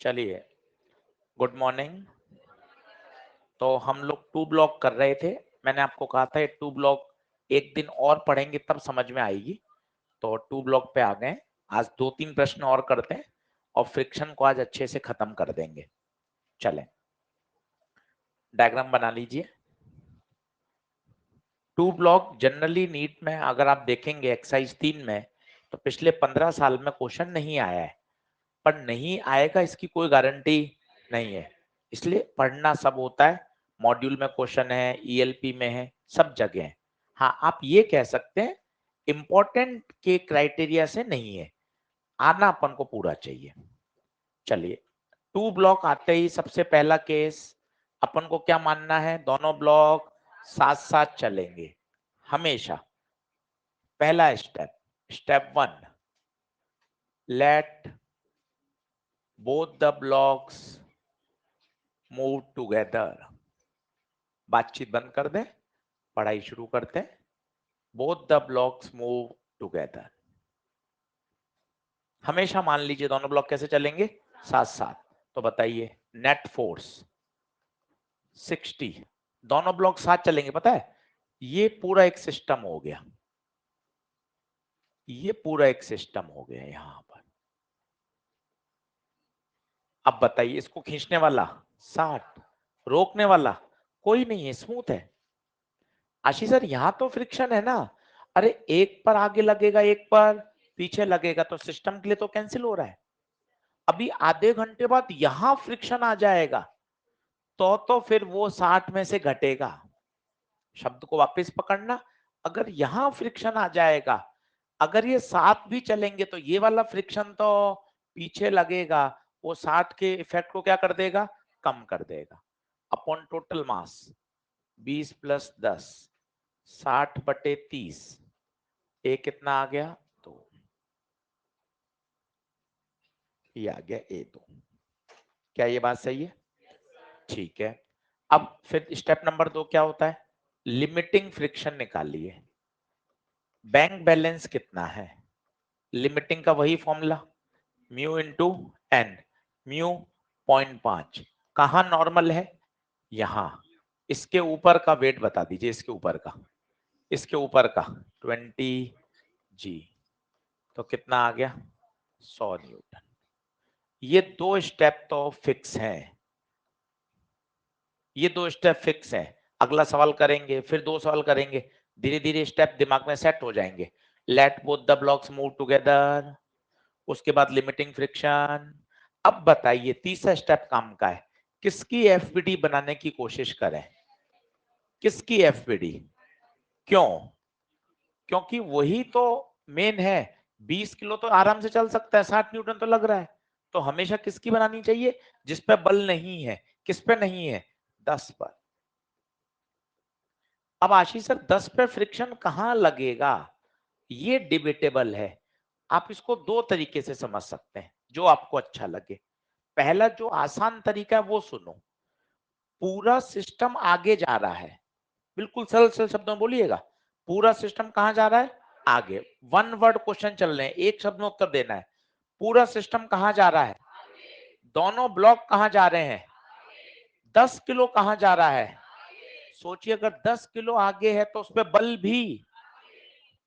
चलिए, good morning. तो हम लोग टू ब्लॉक कर रहे थे। मैंने आपको कहा था ये टू ब्लॉक एक दिन और पढ़ेंगे तब समझ में आएगी। तो टू ब्लॉक पे आ गए। आज 2-3 प्रश्न और करते हैं और फ्रिक्शन को आज अच्छे से खत्म कर देंगे। चलें, डायग्राम बना लीजिए। टू ब्लॉक जनरली नीट में अगर आप देखेंगे एक्सरसाइज 3 में, तो पिछले 15 साल में क्वेश्चन नहीं आया है, पर नहीं आएगा इसकी कोई गारंटी नहीं है। इसलिए पढ़ना सब होता है, मॉड्यूल में क्वेश्चन है, ईएलपी में है, सब जगह है। हाँ, आप ये कह सकते हैं इंपॉर्टेंट के क्राइटेरिया से नहीं है, आना अपन को पूरा चाहिए। चलिए, टू ब्लॉक आते ही सबसे पहला केस अपन को क्या मानना है, दोनों ब्लॉक साथ साथ चलेंगे हमेशा। पहला step, step 1, let both the blocks move together. बातचीत बंद कर दें, पढ़ाई शुरू करते हैं। Both the blocks move together, हमेशा मान लीजिए दोनों ब्लॉक कैसे चलेंगे, साथ साथ। तो बताइए, नेट फोर्स 60, दोनों ब्लॉक साथ चलेंगे। पता है, ये पूरा एक सिस्टम हो गया, ये पूरा एक सिस्टम हो गया यहां पर। अब बताइए, इसको खींचने वाला 60, रोकने वाला कोई नहीं है, स्मूथ है। आशीष सर, यहां तो फ्रिक्शन है ना। अरे एक पर आगे लगेगा, एक पर पीछे लगेगा, तो सिस्टम के लिए तो कैंसिल हो रहा है। अभी आधे घंटे बाद यहां फ्रिक्शन आ जाएगा, तो फिर वो 60 में से घटेगा। शब्द को वापस पकड़ना, अगर यहां फ्रिक्शन आ जाएगा, अगर ये 7 भी चलेंगे तो ये वाला फ्रिक्शन तो पीछे लगेगा, वो 60 के इफेक्ट को क्या कर देगा, कम कर देगा। अपॉन टोटल मास 20 + 10, 60/30, ए कितना आ गया, तो ये आ गया A2। क्या ये बात सही है? ठीक है। अब फिर स्टेप नंबर 2 क्या होता है, लिमिटिंग फ्रिक्शन निकालिए। बैंक बैलेंस कितना है, लिमिटिंग का वही formula, mu into N, mu 0.5। कहां नॉर्मल है, यहां। इसके ऊपर का वेट बता दीजिए, इसके ऊपर का, इसके ऊपर का 20 जी, तो कितना आ गया, 100 न्यूटन। ये दो स्टेप तो फिक्स हैं, ये दो स्टेप फिक्स हैं। अगला सवाल करेंगे, फिर 2 सवाल करेंगे, धीरे धीरे स्टेप दिमाग में सेट हो जाएंगे। Let both the blocks move together, उसके बाद लिमिटिंग फ्रिक्शन। अब बताइए तीसरा स्टेप काम का है, किसकी एफबीडी बनाने की कोशिश करें, किसकी एफबीडी, क्यों, क्योंकि वही तो मेन है। 20 किलो तो आराम से चल सकता है, 60 न्यूटन तो लग रहा है, तो हमेशा किसकी बनानी चाहिए, जिस पे बल नहीं है। किस पे नहीं है, 10 पर। अब आशीष सर 10 पे फ्रिक्शन कहां लगेगा, ये डिबेटेबल है। आप इसको दो तरीके से समझ सकते हैं, जो आपको अच्छा लगे। पहला जो आसान तरीका है वो सुनो, पूरा सिस्टम आगे जा रहा है, बिल्कुल सरल सरल शब्दों में बोलिएगा, पूरा सिस्टम कहां जा रहा है, आगे। वन वर्ड क्वेश्चन चल रहे हैं, एक शब्द में उत्तर देना है। पूरा सिस्टम कहां जा रहा है, दोनों ब्लॉक कहां जा रहे हैं, 10 किलो कहां जा रहा है। सोचिए, अगर 10 किलो आगे है तो उस पर बल भी,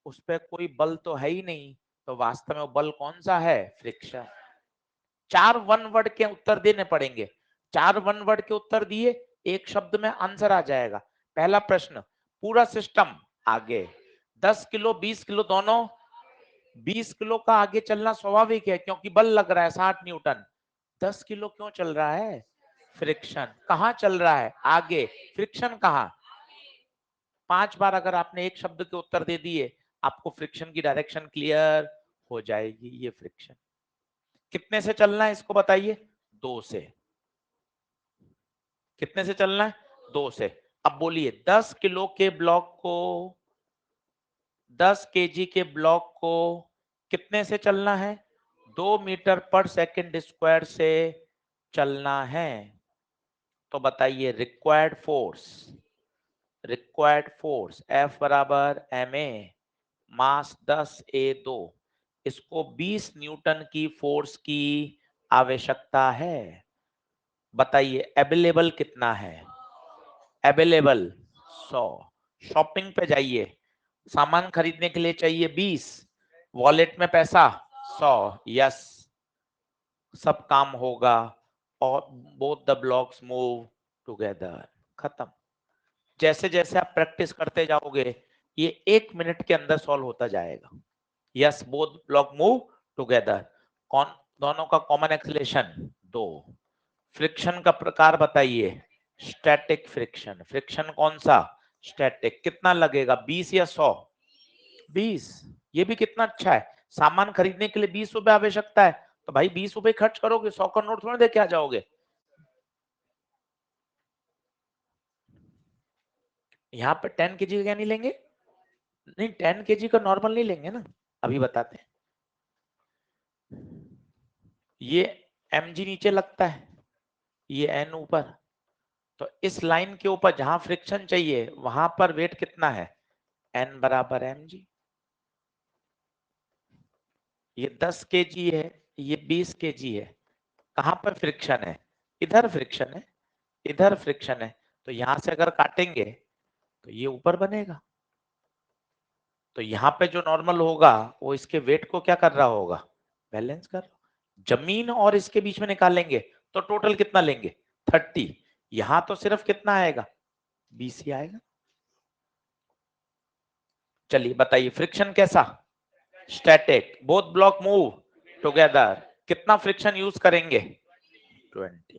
उस पर कोई बल तो है ही नहीं, तो वास्तव में बल कौन सा है, फ्रिक्शन। 4 वन वर्ड के उत्तर देने पड़ेंगे, 4 वन वर्ड के उत्तर दिए, एक शब्द में आंसर आ जाएगा। पहला प्रश्न, पूरा सिस्टम आगे, 10 किलो 20 किलो दोनों, 20 किलो का आगे चलना स्वाभाविक है क्योंकि बल लग रहा है 60 न्यूटन। 10 किलो क्यों चल रहा है, फ्रिक्शन। कहां चल रहा है, आगे, फ्रिक्शन कहां। 5 बार अगर आपने एक शब्द के उत्तर दे दिए, आपको फ्रिक्शन की डायरेक्शन क्लियर हो जाएगी। ये फ्रिक्शन कितने से चलना है, इसको बताइए, 2 से। कितने से चलना है, 2 से। अब बोलिए 10 किलो के ब्लॉक को, 10 केजी के ब्लॉक को कितने से चलना है, 2 मीटर पर सेकंड स्क्वायर से चलना है। तो बताइए required force, required force F बराबर ma, मास 10 A2, इसको 20 न्यूटन की फोर्स की आवश्यकता है। बताइए अवेलेबल कितना है? अवेलेबल 100। शॉपिंग पे जाइए, सामान खरीदने के लिए चाहिए 20, वॉलेट में पैसा 100। यस, सब काम होगा और both the blocks move together. खत्म। जैसे जैसे आप प्रैक्टिस करते जाओगे ये 1 मिनट के अंदर सॉल्व होता जाएगा। Yes, both block move together. कौन दोनों का कॉमन एक्सीलरेशन 2। फ्रिक्शन का प्रकार बताइए। Static friction. फ्रिक्शन कौन सा? स्टैटिक। कितना लगेगा, 20 या 100? 20। ये भी कितना अच्छा है। सामान खरीदने के लिए 20 रुपए आवश्यकता है, तो भाई 20 रुपए खर्च करोगे, 100 का नोट थोड़ा दे के आ जाओगे। यहाँ पे 10 kg का क्या नहीं लेंगे? नहीं, 10 kg का नॉर्मल नहीं लेंगे ना, अभी बताते हैं। ये mg नीचे लगता है, ये n ऊपर, तो इस लाइन के ऊपर जहां फ्रिक्शन चाहिए वहां पर वेट कितना है? n बराबर mg। ये 10 kg है, ये 20 kg है। कहां पर फ्रिक्शन है? इधर फ्रिक्शन है, इधर फ्रिक्शन है। तो यहां से अगर काटेंगे तो ये ऊपर बनेगा, तो यहाँ पे जो नॉर्मल होगा वो इसके वेट को क्या कर रहा होगा? बैलेंस कर। जमीन और इसके बीच में निकालेंगे तो टोटल कितना लेंगे? 30। यहां तो सिर्फ कितना आएगा? 20 ही आएगा। चलिए बताइए फ्रिक्शन कैसा? Static. Both block move together. कितना फ्रिक्शन यूज करेंगे? 20।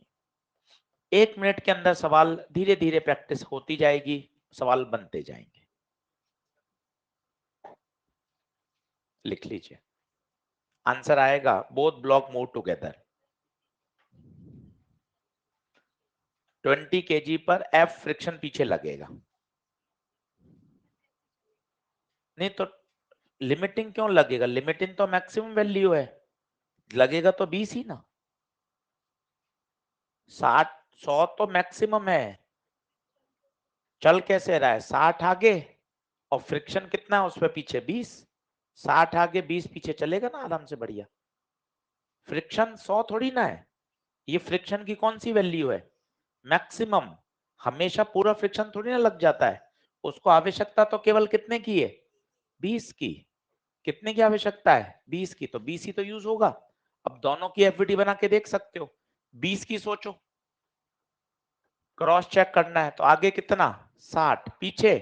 1 मिनट के अंदर सवाल धीरे धीरे प्रैक्टिस होती जाएगी, सवाल बनते जाएंगे। लिख लीजिए, आंसर आएगा both block move together. 20 kg पर F फ्रिक्शन पीछे लगेगा। नहीं तो लिमिटिंग क्यों लगेगा? लिमिटिंग तो मैक्सिमम वैल्यू है, लगेगा तो 20 ही ना। 60 100 तो मैक्सिमम है। चल कैसे रहा है? 60 आगे और फ्रिक्शन कितना है उस पर पीछे? 20। 60 आगे 20 पीछे, चलेगा ना आराम से, बढ़िया। फ्रिक्शन 100 थोड़ी ना है, ये फ्रिक्शन की कौन सी वैल्यू है? मैक्सिमम। हमेशा पूरा फ्रिक्शन थोड़ी ना लग जाता है, उसको आवश्यकता तो केवल कितने की है? 20 की। कितने की आवश्यकता है? 20 की, तो 20 ही तो यूज होगा। अब दोनों की एफवीटी बना के देख सकते हो। 20 की सोचो, क्रॉस चेक करना है, तो आगे कितना? 60, पीछे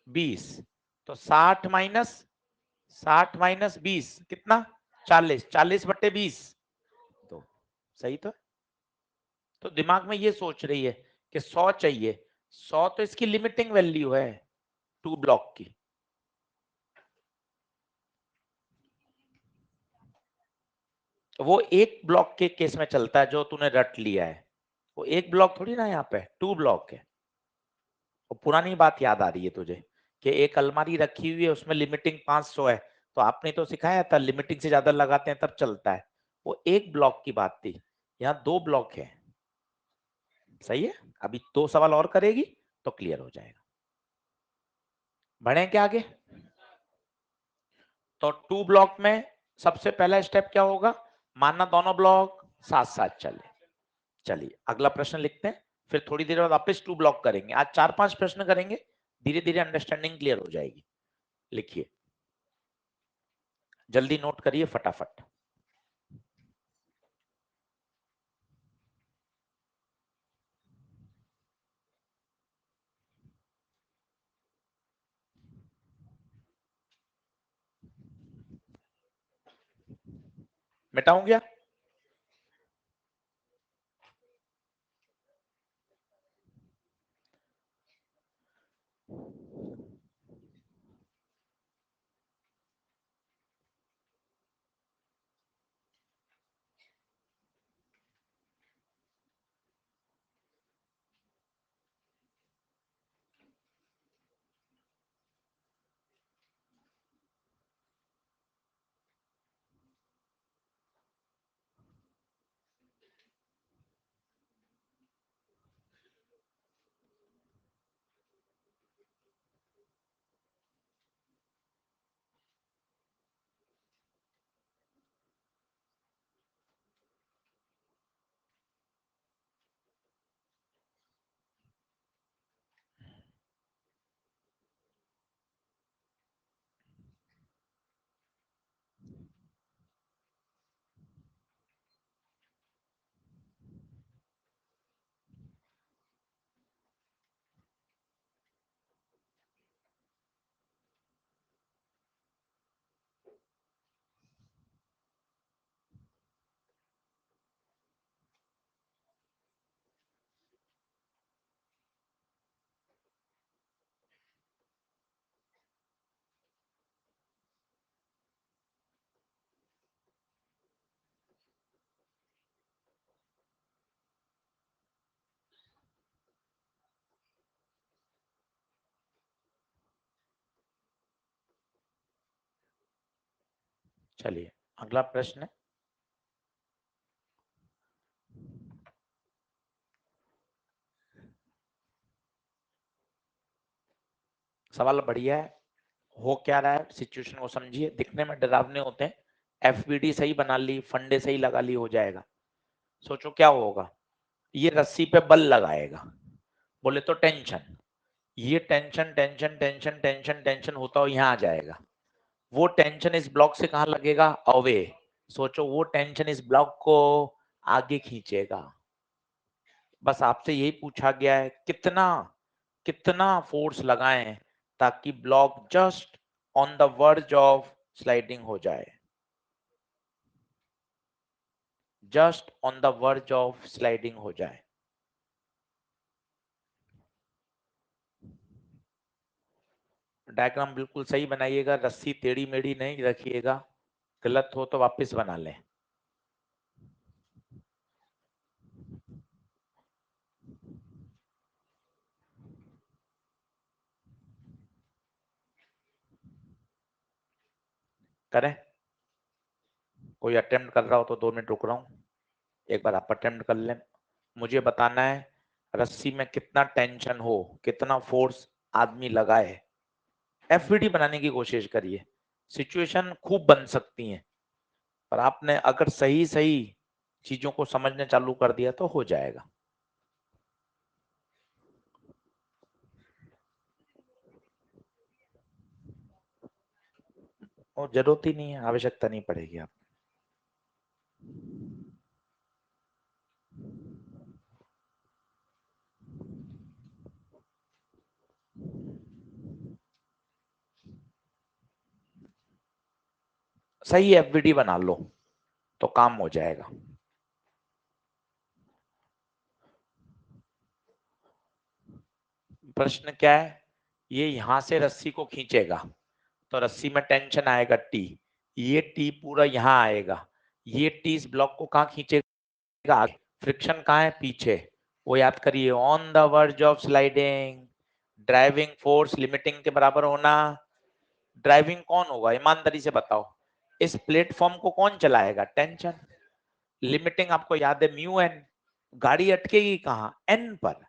20। तो 60 माइनस कितना? 40। 40/20। तो सही तो दिमाग में ये सोच रही है कि 100 चाहिए। 100 तो इसकी लिमिटिंग वैल्यू है 2 ब्लॉक की। वो एक ब्लॉक के केस में चलता है जो तूने रट लिया है, वो एक ब्लॉक थोड़ी ना, यहाँ पे 2 ब्लॉक है। वो पुरानी बात याद आ रही है तुझे कि एक अलमारी रखी हुई है उसमें लिमिटिंग 500 है, तो आपने तो सिखाया था लिमिटिंग से ज्यादा लगाते हैं तब चलता है। वो एक ब्लॉक की बात थी, यहाँ 2 ब्लॉक है। सही है। अभी 2 सवाल और करेगी तो क्लियर हो जाएगा। बढ़े क्या आगे? तो 2 ब्लॉक में सबसे पहला स्टेप क्या होगा? मानना दोनों ब्लॉक साथ साथ चले। चलिए अगला प्रश्न लिखते हैं, फिर थोड़ी देर बाद वापस 2 ब्लॉक करेंगे। आज 4-5 प्रश्न करेंगे, धीरे धीरे अंडरस्टैंडिंग क्लियर हो जाएगी। लिखिए, जल्दी नोट करिए फटाफट। मिटाऊं क्या? चलिए अगला प्रश्न। सवाल बढ़िया है। हो क्या रहा है, सिचुएशन को समझिए। दिखने में डरावने होते हैं, एफबीडी सही बना ली, फंडे सही लगा ली, हो जाएगा। सोचो क्या होगा, ये रस्सी पे बल लगाएगा, बोले तो टेंशन, ये tension tension tension tension tension होता हो यहाँ आ जाएगा। वो टेंशन इस ब्लॉक से कहाँ लगेगा, अवे। सोचो वो टेंशन इस ब्लॉक को आगे खींचेगा। बस आपसे यही पूछा गया है कितना कितना फोर्स लगाएं ताकि block just on the verge of sliding हो जाए, just on the verge of sliding हो जाए। डायग्राम बिल्कुल सही बनाइएगा, रस्सी टेढ़ी मेढ़ी नहीं रखिएगा, गलत हो तो वापस बना लें। करें, कोई अटेम्प्ट कर रहा हो तो 2 मिनट रुक रहा हूं, एक बार आप अटेम्प्ट कर लें। मुझे बताना है रस्सी में कितना टेंशन हो, कितना फोर्स आदमी लगाए। एफवीडी बनाने की कोशिश करिए, सिचुएशन खूब बन सकती है, पर आपने अगर सही सही चीजों को समझने चालू कर दिया तो हो जाएगा। और जरूरत ही नहीं है, आवश्यकता नहीं पड़ेगी आप। सही एफवीडी बना लो तो काम हो जाएगा। प्रश्न क्या है, ये यहां से रस्सी को खींचेगा तो रस्सी में टेंशन आएगा टी, ये टी पूरा यहाँ आएगा, ये टी इस ब्लॉक को कहाँ खींचेगा, आगे। फ्रिक्शन कहाँ है, पीछे। वो याद करिए, on the verge of sliding, driving force limiting के बराबर होना। ड्राइविंग कौन होगा, ईमानदारी से बताओ, इस प्लेटफॉर्म को कौन चलाएगा, टेंशन। लिमिटिंग आपको याद है, म्यू एन। गाड़ी अटकेगी कहाँ, एन पर,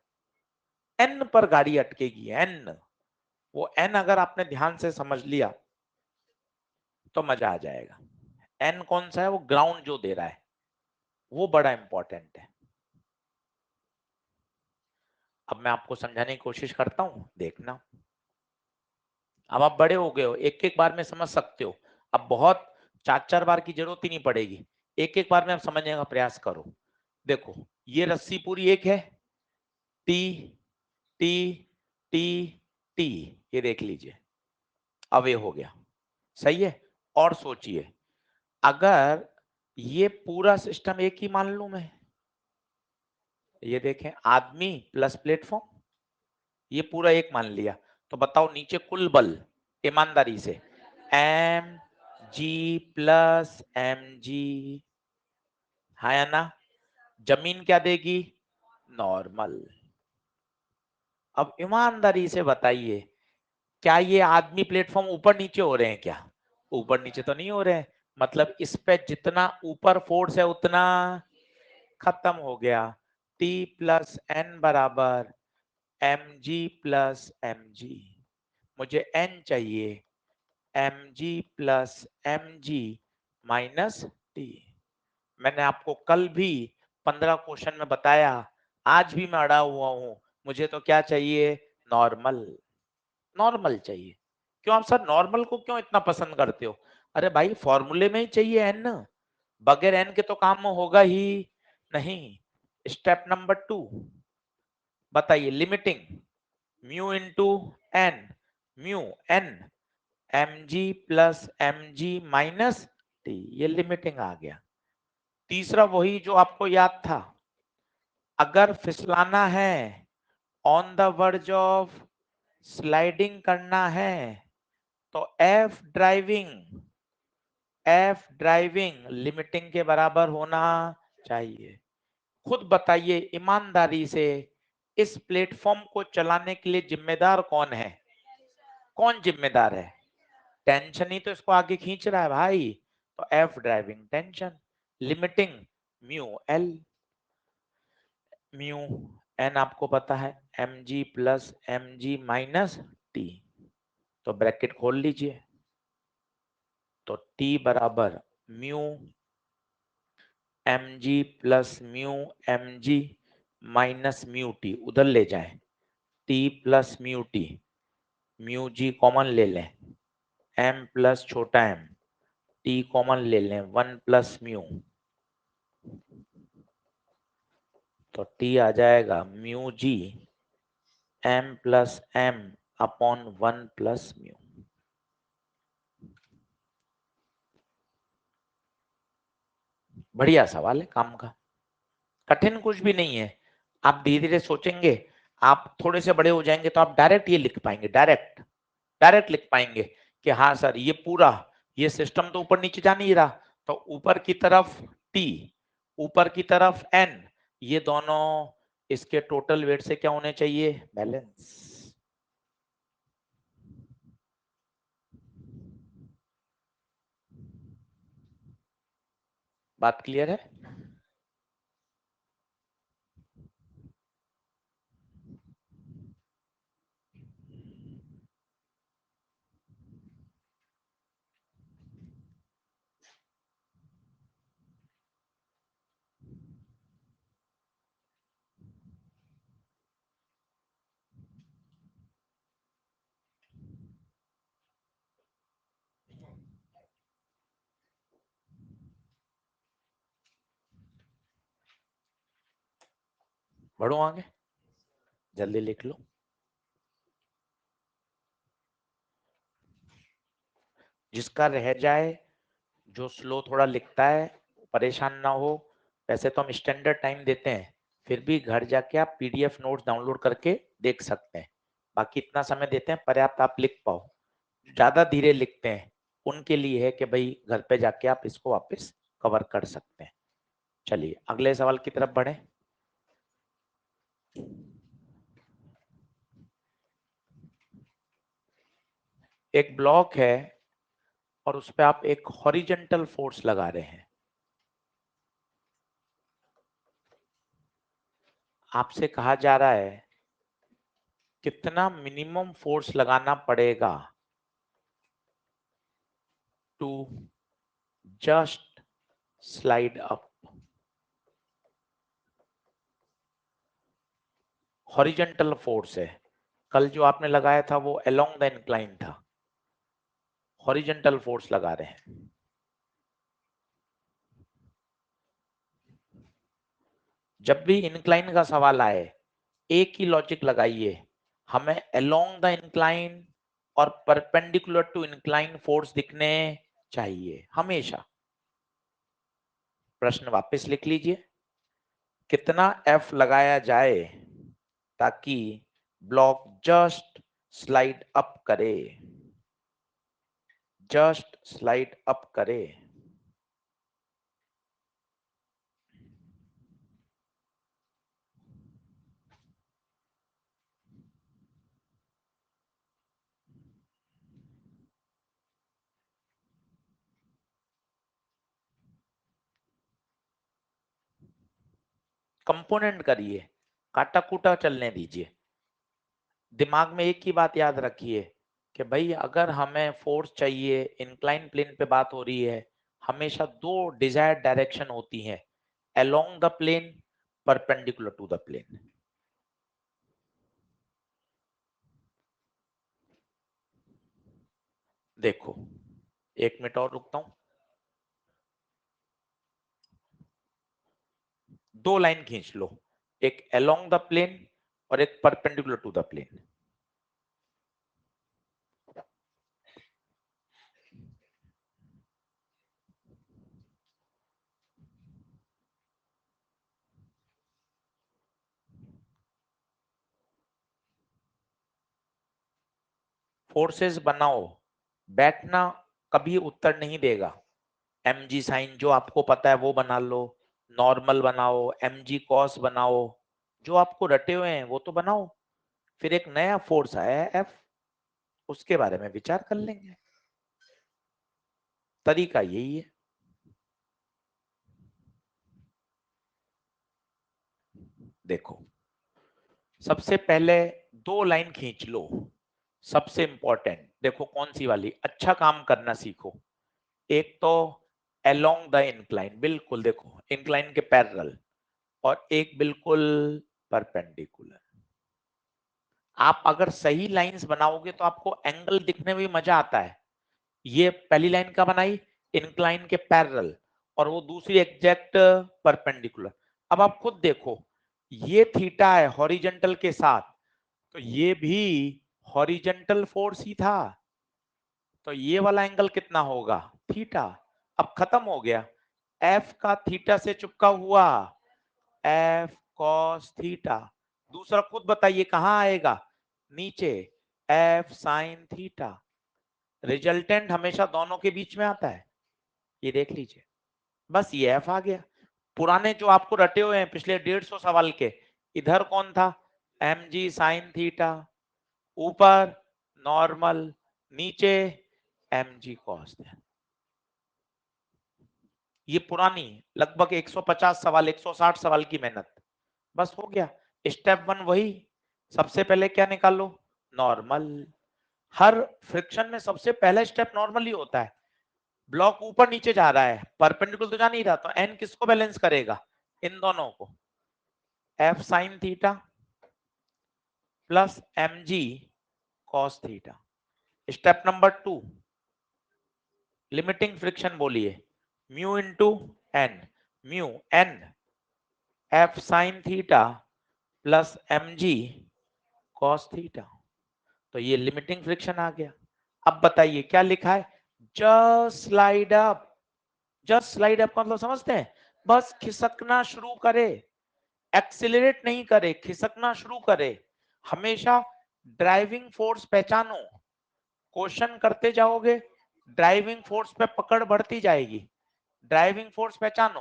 एन पर गाड़ी अटकेगी, एन। वो एन अगर आपने ध्यान से समझ लिया तो मजा आ जाएगा। एन कौन सा है, वो ग्राउंड जो दे रहा है, वो बड़ा इंपॉर्टेंट है। अब मैं आपको समझाने की कोशिश करता हूं, देखना। अब आप बड़े हो गए हो, एक एक बार में समझ सकते हो, अब बहुत 4 4 बार की जरूरत ही नहीं पड़ेगी, एक एक बार में आप समझने का प्रयास करो। देखो ये रस्सी पूरी एक है, टी टी टी टी, ये देख लीजिए अवे हो गया, सही है। और सोचिए अगर ये पूरा सिस्टम एक ही मान लूं मैं, ये देखें आदमी प्लस प्लेटफॉर्म, ये पूरा एक मान लिया, तो बताओ नीचे कुल बल, ईमानदारी से, M G plus M G, हाँ या ना। जमीन क्या देगी, नॉर्मल। अब ईमानदारी से बताइए, क्या ये आदमी प्लेटफॉर्म ऊपर नीचे हो रहे हैं क्या, ऊपर नीचे तो नहीं हो रहे हैं, मतलब इस पे जितना ऊपर फोर्स है उतना खत्म हो गया। T प्लस एन बराबर M G plus M G, मुझे n चाहिए, M G plus M G minus T. मैंने आपको कल भी 15 क्वेश्चन में बताया, आज भी मैं अड़ा हुआ हूं, मुझे तो क्या चाहिए, नॉर्मल, नॉर्मल चाहिए। क्यों आप सर नॉर्मल को क्यों इतना पसंद करते हो, अरे भाई फॉर्मूले में ही चाहिए एन, बगैर एन के तो काम होगा ही नहीं। स्टेप नंबर 2 बताइए, limiting mu into N, mu N M G plus M G minus T, ये लिमिटिंग आ गया। तीसरा वही जो आपको याद था, अगर फिसलाना है, on the verge of sliding करना है, तो एफ ड्राइविंग लिमिटिंग के बराबर होना चाहिए। खुद बताइए ईमानदारी से, इस प्लेटफॉर्म को चलाने के लिए जिम्मेदार कौन है, कौन जिम्मेदार है, टेंशन ही तो इसको आगे खींच रहा है भाई। तो F driving tension, limiting mu L, mu N आपको पता है mg plus mg minus T, तो ब्रैकेट खोल लीजिए, तो T बराबर mu mg plus mu mg minus mu T, उधर ले जाए, T plus mu T, mu G common ले लें, m प्लस छोटा m, T कॉमन ले लें, 1 प्लस म्यू, तो T आ जाएगा mu G m plus m upon 1 plus mu. बढ़िया सवाल है, काम का, कठिन कुछ भी नहीं है। आप धीरे धीरे सोचेंगे, आप थोड़े से बड़े हो जाएंगे तो आप डायरेक्ट ये लिख पाएंगे, डायरेक्ट लिख पाएंगे कि हाँ सर ये पूरा ये सिस्टम तो ऊपर नीचे जा नहीं रहा, तो ऊपर की तरफ T, ऊपर की तरफ N, ये दोनों इसके टोटल वेट से क्या होने चाहिए, बैलेंस। बात क्लियर है? बढ़ो आगे, जल्दी लिख लो। जिसका रह जाए, जो स्लो थोड़ा लिखता है, परेशान ना हो। वैसे तो हम स्टैंडर्ड टाइम देते हैं, फिर भी घर जाके आप पीडीएफ नोट्स डाउनलोड करके देख सकते हैं। बाकी इतना समय देते हैं पर्याप्त आप लिख पाओ। ज्यादा धीरे लिखते हैं उनके लिए है कि भाई घर पे जाके आप इसको वापस कवर कर सकते हैं। चलिए अगले सवाल की तरफ बढ़े। एक ब्लॉक है और उस पर आप एक हॉरिजेंटल फोर्स लगा रहे हैं। आपसे कहा जा रहा है कितना मिनिमम फोर्स लगाना पड़ेगा to just slide up. Horizontal force है, कल जो आपने लगाया था वो अलोंग द इंक्लाइन था, हॉरिजेंटल फोर्स लगा रहे हैं। जब भी इंक्लाइन का सवाल आए एक ही लॉजिक लगाइए, हमें अलोंग द इंक्लाइन और परपेंडिकुलर टू इंक्लाइन फोर्स दिखने चाहिए हमेशा। प्रश्न वापस लिख लीजिए, कितना एफ लगाया जाए ताकि ब्लॉक जस्ट स्लाइड अप करे, जस्ट स्लाइड अप करे। कंपोनेंट करिए, काटा कूटा चलने दीजिए। दिमाग में एक ही बात याद रखिए कि भाई अगर हमें फोर्स चाहिए, इंक्लाइन प्लेन पे बात हो रही है, हमेशा दो डिजायर्ड डायरेक्शन होती है, along the plane, perpendicular to the plane. देखो 1 मिनट और रुकता हूं, दो लाइन खींच लो, एक अलोंग द प्लेन और एक perpendicular to the plane. Forces बनाओ, बैठना कभी उत्तर नहीं देगा। mg साइन जो आपको पता है वो बना लो, नॉर्मल बनाओ, mg कॉस बनाओ, जो आपको रटे हुए हैं वो तो बनाओ। फिर एक नया फोर्स आया है F, उसके बारे में विचार कर लेंगे। तरीका यही है। देखो, सबसे पहले 2 लाइन खींच लो, सबसे इंपॉर्टेंट। देखो कौन सी वाली, अच्छा काम करना सीखो। एक तो अलोंग द इंक्लाइन, बिल्कुल देखो इंक्लाइन के पैरेलल, और एक बिल्कुल परपेंडिकुलर। आप अगर सही लाइंस बनाओगे तो आपको एंगल दिखने में भी मजा आता है। ये पहली लाइन का बनाई इंक्लाइन के पैरेलल, और वो दूसरी एग्जैक्ट परपेंडिकुलर। अब आप खुद देखो, ये थीटा है हॉरिजेंटल के साथ, तो ये भी हॉरिजेंटल फोर्स ही था, तो ये वाला एंगल कितना होगा, थीटा। अब खत्म हो गया, एफ का थीटा से चिपका हुआ, एफ कॉस थीटा। दूसरा खुद बताइए कहां आएगा, नीचे, एफ साइन थीटा। रिजल्टेंट हमेशा दोनों के बीच में आता है, ये देख लीजिए। बस ये एफ आ गया। पुराने जो आपको रटे हुए हैं पिछले 150 सवाल के, इधर कौन था, एम जी साइन थीटा, ऊपर नॉर्मल, नीचे एम जी कॉस। ये पुरानी लगभग 150 सवाल 160 सवाल की मेहनत, बस हो गया। स्टेप 1 वही, सबसे पहले क्या निकालो, नॉर्मल। हर फ्रिक्शन में सबसे पहला स्टेप नॉर्मल ही होता है। ब्लॉक ऊपर नीचे जा रहा है, परपेंडिकुलर तो जा नहीं रहा, तो एन किसको बैलेंस करेगा, इन दोनों को, F sine theta plus M G cos theta. Step number 2, limiting friction बोलिए, mu into N, mu N F sine theta plus M G cos theta. तो ये लिमिटिंग फ्रिक्शन आ गया। अब बताइए क्या लिखा है, just slide up. Just slide up मतलब समझते हैं, बस खिसकना शुरू करे, एक्सिलरेट नहीं करे, खिसकना शुरू करे। हमेशा ड्राइविंग फोर्स पहचानो, क्वेश्चन करते जाओगे, ड्राइविंग फोर्स पे पकड़ बढ़ती जाएगी। ड्राइविंग फोर्स पहचानो,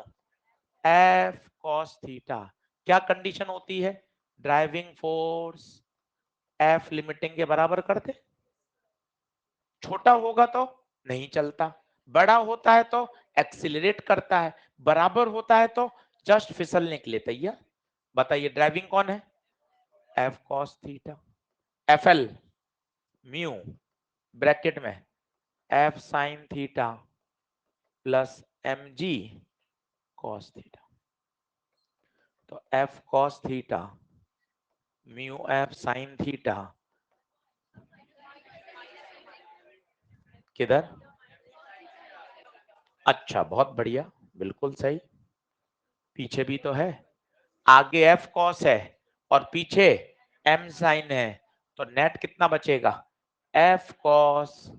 एफ कॉस थीटा। क्या कंडीशन होती है, ड्राइविंग फोर्स एफ लिमिटिंग के बराबर करते, छोटा होगा तो नहीं चलता, बड़ा होता है तो एक्सिलरेट करता है, बराबर होता है तो जस्ट फिसलने के लिए तैयार। बताइए ड्राइविंग कौन है, F cos theta, F L mu bracket में F sine theta plus M G cos theta. तो F cos theta mu F sine theta, किधर, अच्छा बहुत बढ़िया, बिल्कुल सही। पीछे भी तो है, आगे एफ कॉस है और पीछे एम साइन है, तो नेट कितना बचेगा, F cos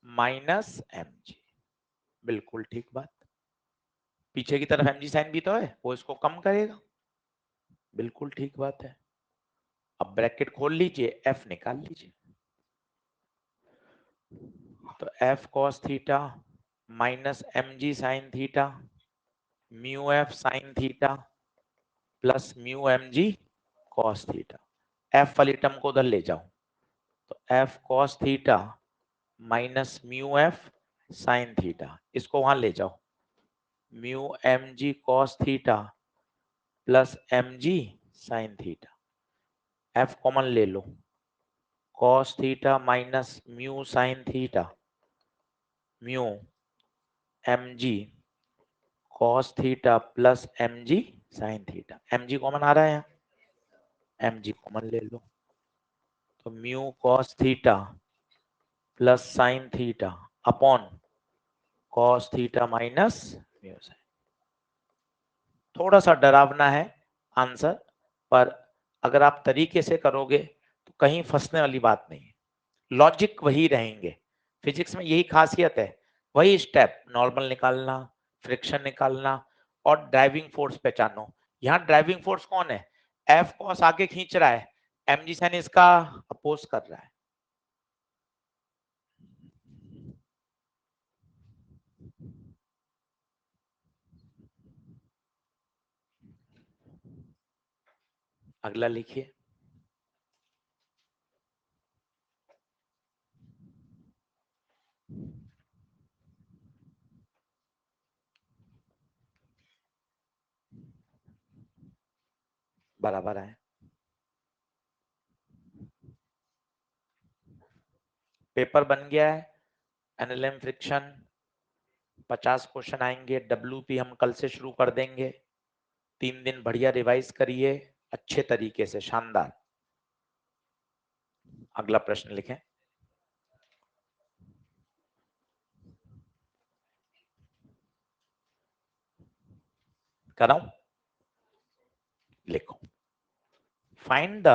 minus M G. बिल्कुल ठीक बात, पीछे की तरफ एम जी साइन भी तो है, वो इसको कम करेगा, बिल्कुल ठीक बात है। अब ब्रैकेट खोल लीजिए, एफ निकाल लीजिए, तो F cos theta minus M G sine theta mu F sine theta plus mu M G cos theta. F वाली टर्म को उधर ले जाओ, तो F cos theta minus mu F sine theta, इसको वहां ले जाओ, mu M G cos theta plus M G sine theta. F common ले लो, cos theta minus mu sine theta mu M G cos theta plus M G sine theta. M G common आ रहा है यहाँ, M G common ले लो, तो mu cos theta plus sine theta upon cos theta minus mu sine. थोड़ा सा डरावना है आंसर, पर अगर आप तरीके से करोगे तो कहीं फंसने वाली बात नहीं है, लॉजिक वही रहेंगे। फिजिक्स में यही खासियत है, वही स्टेप, नॉर्मल निकालना, फ्रिक्शन निकालना और ड्राइविंग फोर्स पहचानो। यहाँ ड्राइविंग फोर्स कौन है, एफ कॉस आगे खींच रहा है, एम जी साइन इसका अपोज कर रहा है। अगला लिखिए, बराबर है। पेपर बन गया है, एनालिम फ्रिक्शन 50 क्वेश्चन आएंगे। WP हम कल से शुरू कर देंगे। 3 दिन बढ़िया रिवाइज करिए अच्छे तरीके से, शानदार। अगला प्रश्न लिखें। कराऊं? लिखो। Find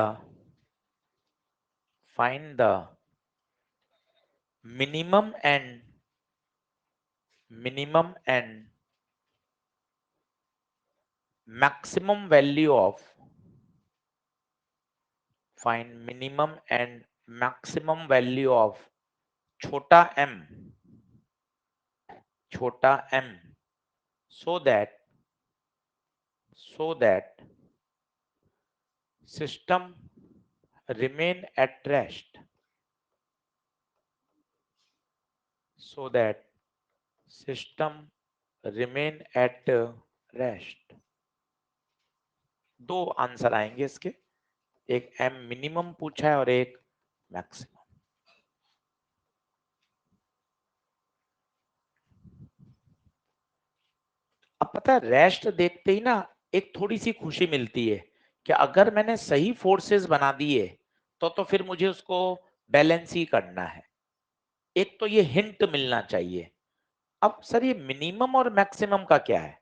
the minimum and maximum value of find minimum and maximum value of छोटा m so that system remain at rest, so that system remain at rest। दो आंसर आएंगे इसके, एक m मिनिमम पूछा है और एक मैक्सिमम। अब पता है, रेस्ट देखते ही ना एक थोड़ी सी खुशी मिलती है कि अगर मैंने सही फोर्सेस बना दिए तो फिर मुझे उसको बैलेंस ही करना है। एक तो ये हिंट मिलना चाहिए। अब सर ये मिनिमम और मैक्सिमम का क्या है,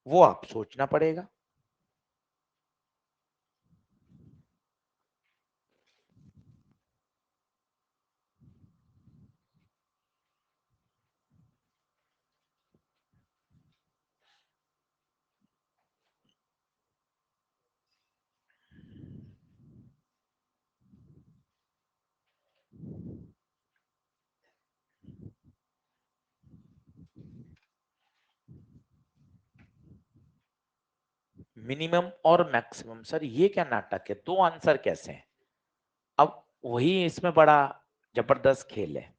वो आप सोचना पड़ेगा। मिनिमम और मैक्सिमम, सर ये क्या नाटक है, दो आंसर कैसे हैं? अब वही इसमें बड़ा जबरदस्त खेल है।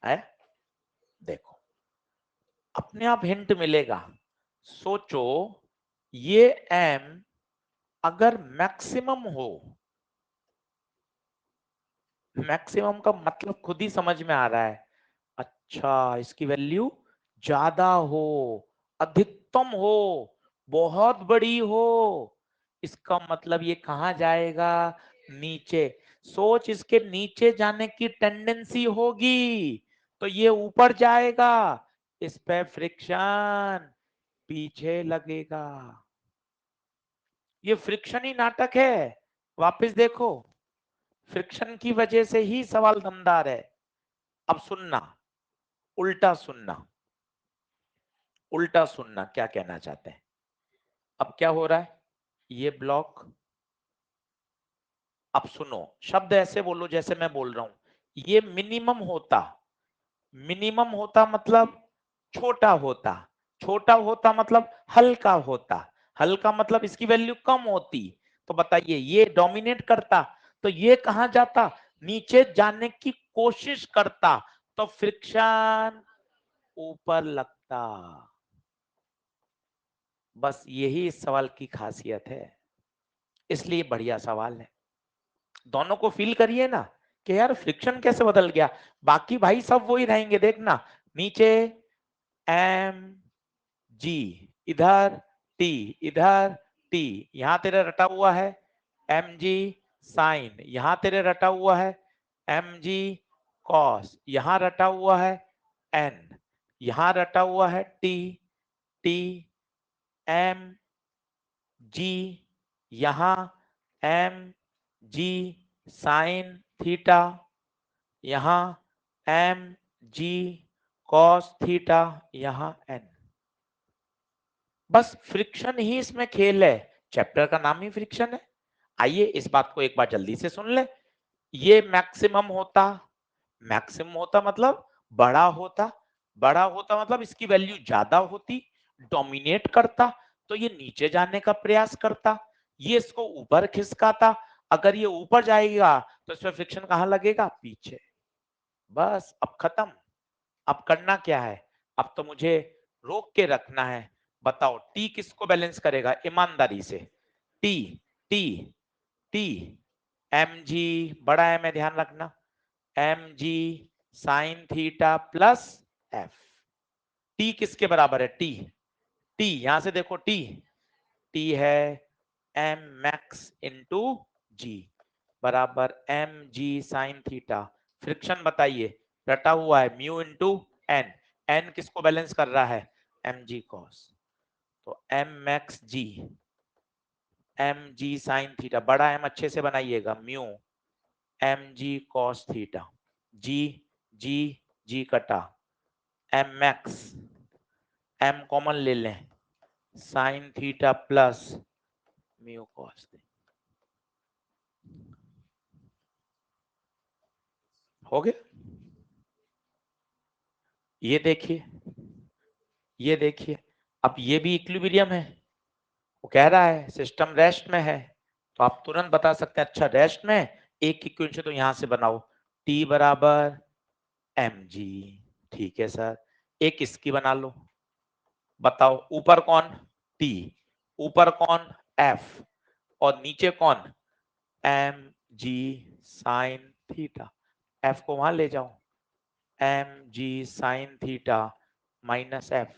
है देखो, अपने आप हिंट मिलेगा। सोचो ये m अगर मैक्सिमम हो, मैक्सिमम का मतलब खुद ही समझ में आ रहा है। अच्छा, इसकी वैल्यू ज्यादा हो, अधिकतम हो, बहुत बड़ी हो, इसका मतलब ये कहां जाएगा, नीचे। सोच, इसके नीचे जाने की टेंडेंसी होगी तो ये ऊपर जाएगा, इस पे फ्रिक्शन पीछे लगेगा। ये फ्रिक्शन ही नाटक है। वापस देखो, फ्रिक्शन की वजह से ही सवाल दमदार है। अब सुनना, उल्टा सुनना, उल्टा सुनना क्या कहना चाहते हैं। अब क्या हो रहा है, ये ब्लॉक, अब सुनो, शब्द ऐसे बोलो जैसे मैं बोल रहा हूं। ये मिनिमम होता मतलब छोटा होता, छोटा होता मतलब हल्का होता, हल्का मतलब इसकी वैल्यू कम होती। तो बताइए ये डोमिनेट करता तो ये कहां जाता, नीचे जाने की कोशिश करता, तो फ्रिक्शन ऊपर लगता। बस यही इस सवाल की खासियत है, इसलिए बढ़िया सवाल है। दोनों को फील करिए ना कि यार फ्रिक्शन कैसे बदल गया। बाकी भाई सब वही रहेंगे, देखना नीचे एम जी, इधर टी, इधर टी, यहां तेरे रटा हुआ है एम जी साइन, यहां तेरे रटा हुआ है एम जी कॉस, यहां रटा हुआ है एन, यहां रटा हुआ है टी, टी एम जी, यहां एम जी साइन थीटा, यहां एम जी कॉस थीटा यहाँ n। बस फ्रिक्शन ही इसमें खेल है, चैप्टर का नाम ही फ्रिक्शन है। आइए इस बात को एक बार जल्दी से सुन ले। ये मैक्सिमम होता, मैक्सिमम होता मतलब बड़ा होता, बड़ा होता मतलब इसकी वैल्यू ज्यादा होती, डोमिनेट करता, तो ये नीचे जाने का प्रयास करता, ये इसको ऊपर खिसकाता। अगर ये ऊपर जाएगा तो इसमें फ्रिक्शन कहाँ लगेगा? पीछे। बस अब खत्म। अब करना क्या है? अब तो मुझे रोक के रखना है। बताओ टी किसको बैलेंस करेगा ईमानदारी से? T, T, T M G, बड़ा एम है ध्यान रखना, M G sine theta plus F. T किसके बराबर है? टी, टी यहां से देखो, टी, टी है एम मैक्स इंटू जी बराबर M G sine theta. Friction बताइए, रटा हुआ है म्यू इंटू एन, एन किसको बैलेंस कर रहा है? M G cos. तो M max G, M G sine theta, बड़ा एम अच्छे से बनाइएगा, mu M G cos theta, G G G कटा, एम मैक्स, एम कॉमन ले लें, sine theta plus mu cos. हो गया? ये देखिए, ये देखिए, अब ये भी इक्विलिब्रियम है। वो कह रहा है सिस्टम रेस्ट में है, तो आप तुरंत बता सकते हैं अच्छा रेस्ट में, एक इक्वेशन तो यहां से बनाओ, टी बराबर एम जी। ठीक है सर, एक इसकी बना लो। बताओ ऊपर कौन? टी, ऊपर कौन? एफ, और नीचे कौन? M G sine theta. F को वहां ले जाओ, M G sine theta minus F,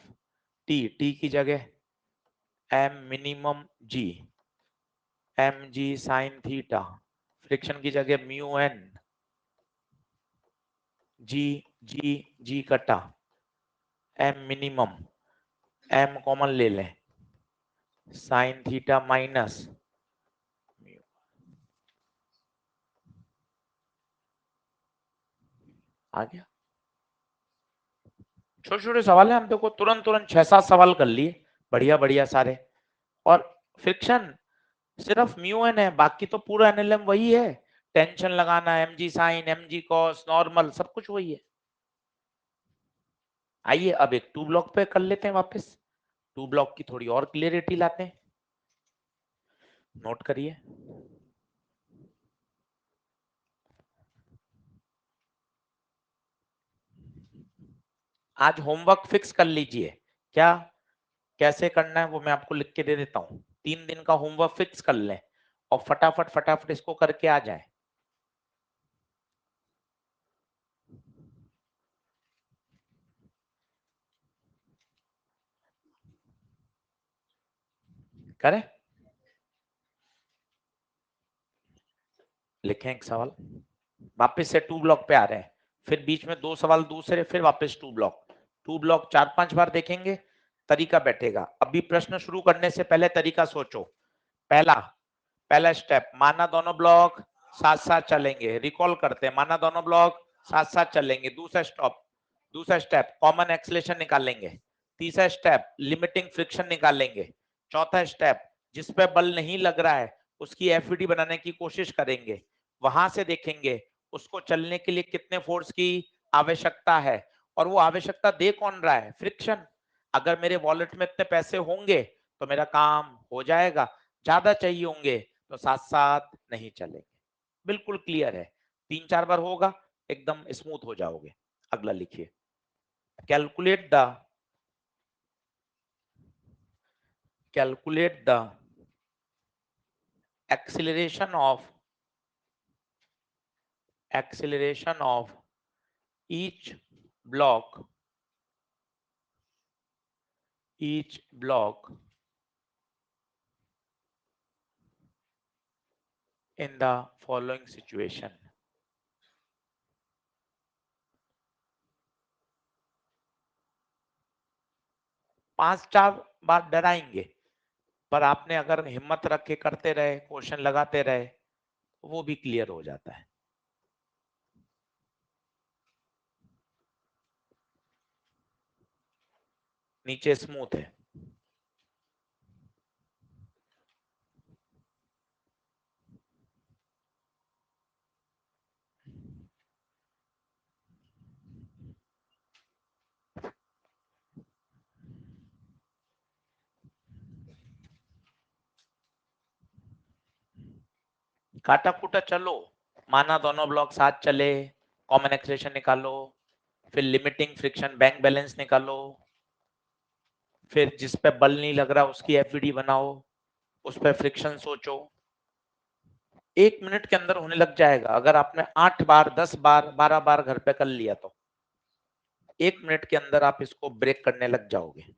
T, T की जगह M minimum G, M G sine theta, friction की जगह म्यू एन, जी जी जी कटा, एम मिनिमम, एम कॉमन ले लें, साइन थीटा माइनस म्यू। आ गया? छोटे छोटे सवाल है, हम देखो तुरंत तुरंत 6-7 सवाल कर लिए, बढ़िया बढ़िया सारे। और फ्रिक्शन सिर्फ म्यू एन है, बाकी तो पूरा एनएलएम वही है, टेंशन लगाना, M G sine, M G cos, normal, सब कुछ वही है। आइए अब एक टू ब्लॉक पे कर लेते हैं वापस, टू ब्लॉक की थोड़ी और क्लियरिटी लाते हैं। नोट करिए, आज होमवर्क फिक्स कर लीजिए, क्या कैसे करना है वो मैं आपको लिख के दे देता हूँ। 3 दिन का होमवर्क फिक्स कर लें और फटाफट फटाफट इसको करके आ जाए। करें? लिखें एक सवाल, वापस से टू ब्लॉक पे आ रहे हैं, फिर बीच में 2 सवाल दूसरे, फिर वापस टू ब्लॉक, टू ब्लॉक 4-5 बार देखेंगे, तरीका बैठेगा। अभी प्रश्न शुरू करने से पहले तरीका सोचो। पहला, पहला स्टेप, माना दोनों ब्लॉक साथ साथ चलेंगे, रिकॉल करते हैं, माना दोनों ब्लॉक साथ साथ चलेंगे। दूसरा स्टॉप, दूसरा स्टेप कॉमन एक्सेलेरेशन निकालेंगे। तीसरा स्टेप लिमिटिंग फ्रिक्शन निकालेंगे। चौथा स्टेप जिस पे बल नहीं लग रहा है उसकी एफईडी बनाने की कोशिश करेंगे, वहां से देखेंगे उसको चलने के लिए कितने फोर्स की आवश्यकता है, और वो आवश्यकता दे कौन रहा है? फ्रिक्शन। अगर मेरे वॉलेट में इतने पैसे होंगे तो मेरा काम हो जाएगा, ज्यादा चाहिए होंगे तो साथ साथ नहीं चलेंगे। बिल्कुल क्लियर है, 3-4 बार होगा एकदम स्मूथ हो जाओगे। अगला लिखिए, calculate the, calculate the acceleration of, acceleration of each block, each block in the following situation। 5-4 बार डराएंगे, पर आपने अगर हिम्मत रख के करते रहे, क्वेश्चन लगाते रहे, वो भी क्लियर हो जाता है। नीचे स्मूथ है। काटा कूटा चलो, माना दोनों ब्लॉक साथ चले, कॉमन एक्सलेशन निकालो, फिर लिमिटिंग फ्रिक्शन बैंक बैलेंस निकालो, फिर जिस पे बल नहीं लग रहा उसकी एफवीडी बनाओ, उस पे फ्रिक्शन सोचो। 1 मिनट के अंदर होने लग जाएगा। अगर आपने 8 बार 10 बार 12 बार घर पे कर लिया तो 1 मिनट के अंदर आप इसको ब्रेक करने लग जाओगे।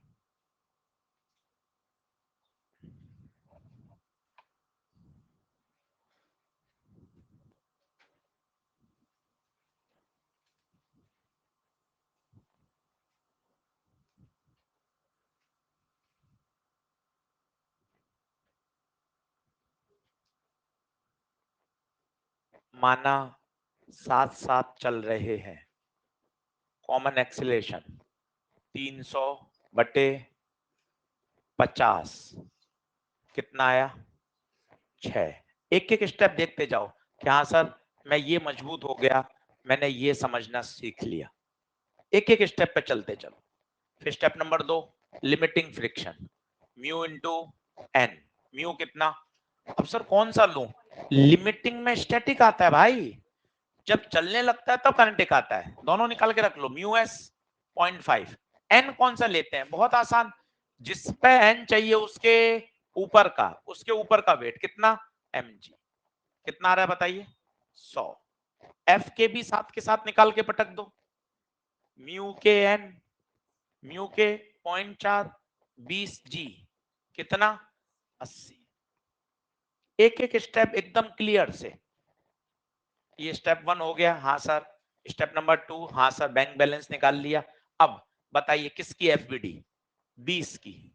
माना साथ साथ चल रहे हैं, कॉमन एक्सीलरेशन 300/50 कितना आया 6। एक एक स्टेप देखते जाओ कि हाँ सर मैं ये मजबूत हो गया, मैंने ये समझना सीख लिया। एक एक स्टेप पे चलते चलो। फिर step number 2 limiting friction, mu into N. Mu कितना, अब सर कौन सा लूं, लिमिटिंग में स्टैटिक आता है भाई, जब चलने लगता है तब काइनेटिक आता है। दोनों निकाल के रख लो, म्यू एस 0.5। एन कौन सा लेते हैं, बहुत आसान, जिस पे एन चाहिए उसके ऊपर का वेट कितना mg, कितना आ रहा है बताइए 100। एफ के भी साथ के साथ निकाल के पटक दो, म्यू के एन, म्यू के 0.4 20 जी कितना 80। एक एक स्टेप एकदम क्लियर से। ये स्टेप 1 हो गया, हाँ सर। स्टेप नंबर 2, हाँ सर बैंक बैलेंस निकाल लिया। अब बताइए किसकी एफबीडी 20 की।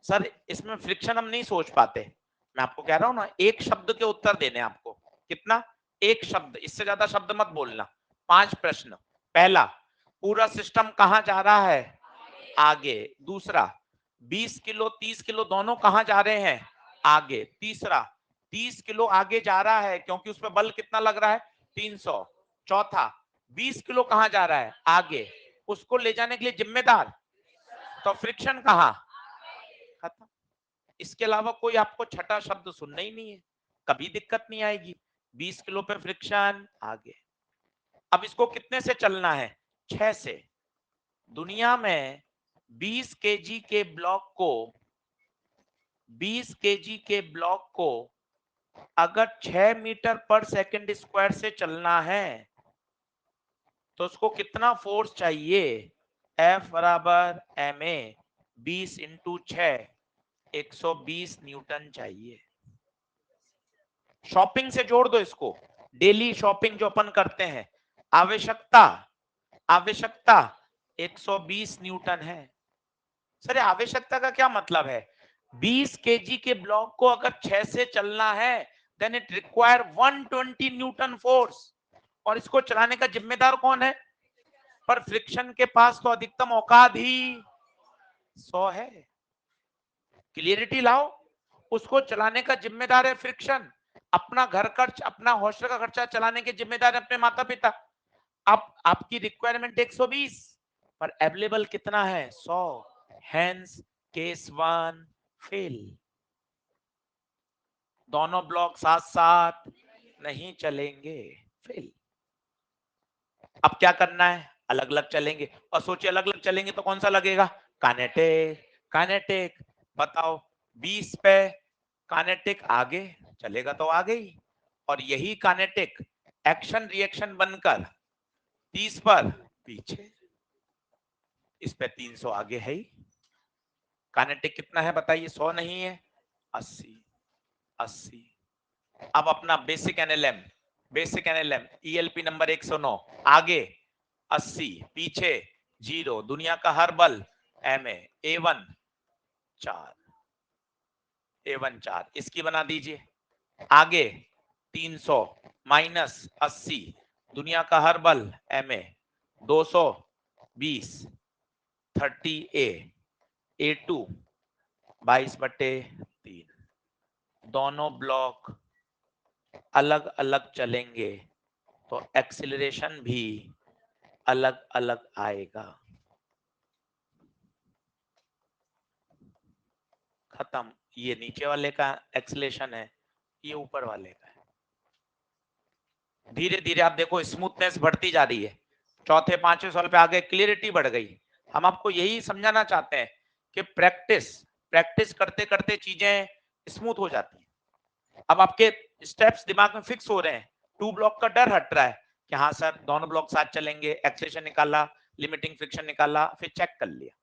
सर इसमें फ्रिक्शन हम नहीं सोच पाते, मैं आपको कह रहा हूं ना, एक शब्द के उत्तर देने आपको। कितना, एक शब्द, इससे ज्यादा शब्द मत बोलना। 5 प्रश्न। पहला, पूरा सिस्टम कहां जा रहा है आगे। दूसरा, 20 किलो 30 किलो दोनों कहां जा रहे हैं आगे। तीसरा, 30 किलो आगे जा रहा है क्योंकि उस पर बल कितना लग रहा है 300। चौथा, 20 किलो कहां जा रहा है आगे, उसको ले जाने के लिए जिम्मेदार, तो फ्रिक्शन कहां खत्म। इसके अलावा कोई आपको छठा शब्द सुनना ही नहीं है, कभी दिक्कत नहीं आएगी। 20 किलो पे फ्रिक्शन आगे। अब इसको कितने से चलना है 6 से। दुनिया में 20 केजी के ब्लॉक को 20 केजी के ब्लॉक को अगर 6 मीटर पर सेकंड स्क्वायर से चलना है तो उसको कितना फोर्स चाहिए, F बराबर ma 20 इंटू 6 120 न्यूटन चाहिए। शॉपिंग से जोड़ दो इसको, डेली शॉपिंग जो अपन करते हैं, आवश्यकता आवश्यकता 120 न्यूटन है। सर आवश्यकता का क्या मतलब है, 20 केजी के ब्लॉक को अगर 6 से चलना है then it require 120 newton force, और इसको चलाने का जिम्मेदार कौन है, पर फ्रिक्शन के पास तो अधिकतम औकात ही 100 है। क्लियरिटी लाओ, उसको चलाने का जिम्मेदार है फ्रिक्शन, अपना घर खर्च अपना हॉस्टल का खर्चा चलाने के जिम्मेदार है अपने माता पिता। अब आपकी रिक्वायरमेंट 120 पर अवेलेबल कितना है 100, हेंस केस 1 फेल। दोनों ब्लॉक साथ साथ नहीं चलेंगे, फेल। अब क्या करना है, अलग अलग चलेंगे, और सोचिए अलग अलग चलेंगे तो कौन सा लगेगा काइनेटिक। काइनेटिक बताओ, 20 पे काइनेटिक आगे चलेगा तो आगे ही, और यही काइनेटिक एक्शन रिएक्शन बनकर 30 पर पीछे, इस पे 300 आगे है ही। काइनेटिक कितना है बताइए 100 नहीं है 80 80। अब अपना बेसिक एनएलएम ईएलपी नंबर 109, आगे 80 पीछे 0, दुनिया का हर बल एमए A1 4, इसकी बना दीजिए। आगे 300 माइनस 80, दुनिया का हर बल एमए 220, 30A, A2 22/3, दोनों ब्लॉक अलग अलग चलेंगे तो एक्सीलरेशन भी अलग अलग आएगा। खत्म। ये नीचे वाले का एक्सीलरेशन है, ये ऊपर वाले का है। धीरे धीरे आप देखो स्मूथनेस बढ़ती जा रही है, चौथे पांचवें सवाल पे आगे क्लियरिटी बढ़ गई। हम आपको यही समझाना चाहते हैं कि प्रैक्टिस करते करते चीजें स्मूथ हो जाती हैं। अब आपके स्टेप्स दिमाग में फिक्स हो रहे हैं, 2 ब्लॉक का डर हट रहा है कि हाँ सर दोनों ब्लॉक साथ चलेंगे, एक्सीलरेशन निकाला, लिमिटिंग फ्रिक्शन निकाला, फिर चेक कर लिया।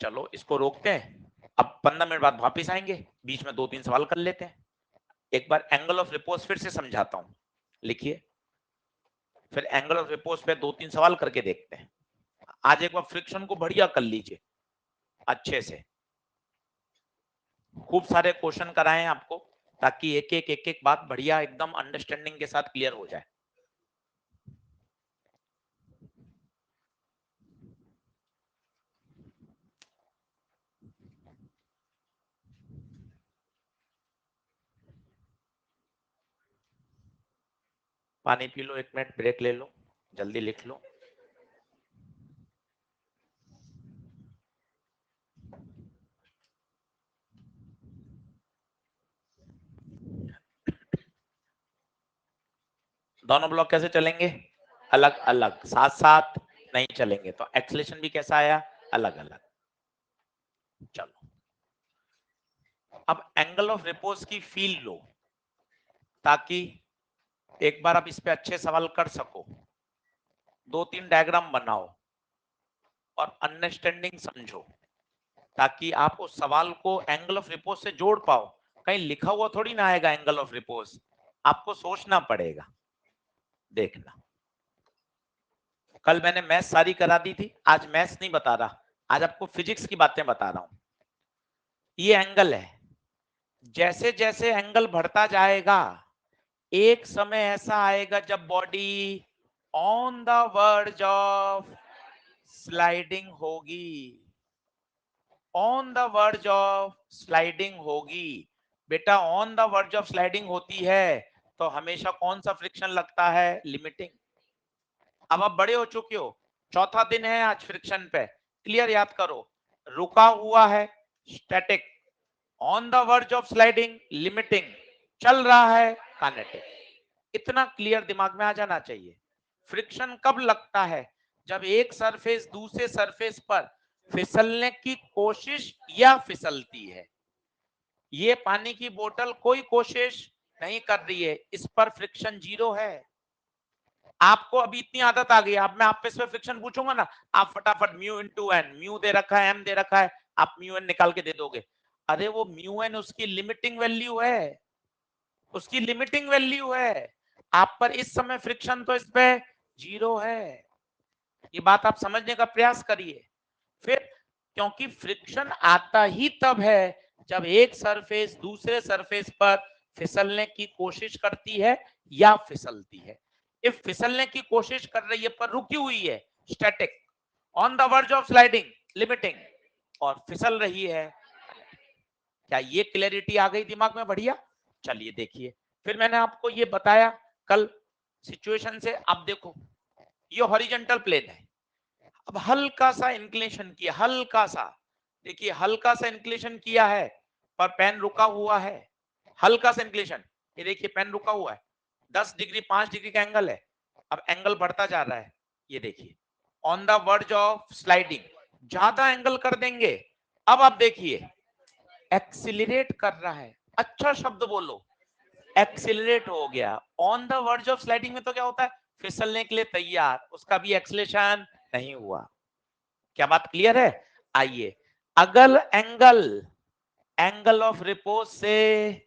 चलो इसको रोकते हैं, अब 15 मिनट बाद वापस आएंगे, बीच में 2-3 सवाल कर लेते हैं। एक बार एंगल ऑफ रिपोज फिर से समझाता हूं, लिखिए, फिर एंगल ऑफ रिपोज पे 2-3 सवाल करके देखते हैं। आज एक बार फ्रिक्शन को बढ़िया कर लीजिए, अच्छे से खूब सारे क्वेश्चन कराएं आपको, ताकि एक एक बात बढ़िया एकदम अंडरस्टैंडिंग के साथ क्लियर हो जाए। पानी पी लो, 1 मिनट ब्रेक ले लो, जल्दी लिख लो। दोनों ब्लॉक कैसे चलेंगे? अलग अलग, साथ साथ नहीं चलेंगे। तो एक्सीलरेशन भी कैसा आया? अलग अलग। चलो अब एंगल ऑफ रिपोज की फील लो, ताकि एक बार आप इस पे अच्छे सवाल कर सको, 2-3 डायग्राम बनाओ और अंडरस्टैंडिंग समझो, ताकि आप उस सवाल को एंगल ऑफ रिपोज से जोड़ पाओ। कहीं लिखा हुआ थोड़ी ना आएगा एंगल ऑफ रिपोज, आपको सोचना पड़ेगा। देखना, कल मैंने मैथ्स सारी करा दी थी, आज मैथ्स नहीं बता रहा, आज आपको फिजिक्स की बातें बता रहा हूं। ये एंगल है, जैसे जैसे एंगल बढ़ता जाएगा, एक समय ऐसा आएगा जब body on the verge of sliding होगी, on the verge of sliding होगी। बेटा on the verge of sliding होती है तो हमेशा कौन सा फ्रिक्शन लगता है? लिमिटिंग। अब आप बड़े हो चुके हो, चौथा दिन है आज फ्रिक्शन पे, क्लियर याद करो। रुका हुआ है static, on the verge of sliding limiting, चल रहा है काइनेटिक। इतना क्लियर दिमाग में आ जाना चाहिए। फ्रिक्शन कब लगता है? जब एक सरफेस दूसरे सरफेस पर फिसलने की कोशिश या फिसलती है। ये पानी की बोतल कोई कोशिश नहीं कर रही है, इस पर फ्रिक्शन 0 है। आपको अभी इतनी आदत आ गई, अब मैं आप पे इस पे फ्रिक्शन पूछूंगा ना, आप फटाफट म्यू इंटू एन, म्यू दे रखा है, एम दे रखा है, आप म्यू एन निकाल के दे दोगे। अरे वो म्यू एन उसकी लिमिटिंग वैल्यू है, उसकी लिमिटिंग वैल्यू है। आप पर इस समय फ्रिक्शन तो इस पे 0 है। ये बात आप समझने का प्रयास करिए। फिर क्योंकि फ्रिक्शन आता ही तब है जब एक सरफेस दूसरे सरफेस पर फिसलने की कोशिश करती है या फिसलती है। इफ फिसलने की कोशिश कर रही है पर रुकी हुई है, static, on the verge of sliding, limiting, और फिसल रही है। क्या ये क्लैरिटी आ गई दिमाग में? बढ़िया। चलिए देखिए, फिर मैंने आपको ये बताया कल सिचुएशन से। अब देखो ये हॉरिजॉन्टल प्लेन है, अब हल्का सा इंक्लिनेशन किया, हल्का सा, देखिए हल्का सा इंक्लिनेशन किया है पर पेन रुका हुआ है, हल्का सा इंक्लिनेशन, ये देखिए पेन रुका हुआ है, 10 डिग्री 5 डिग्री का एंगल है। अब एंगल बढ़ता जा रहा है, ये देखिए on the verge of sliding, ज्यादा एंगल कर देंगे। अब आप देखिए एक्सिलरेट कर रहा है, अच्छा शब्द बोलो, एक्सिलरेट हो गया। On the verge of sliding में तो क्या होता है? फिसलने के लिए तैयार, उसका भी एक्सीलरेशन नहीं हुआ। क्या बात क्लियर है? आइए, अगर एंगल एंगल ऑफ रिपोज से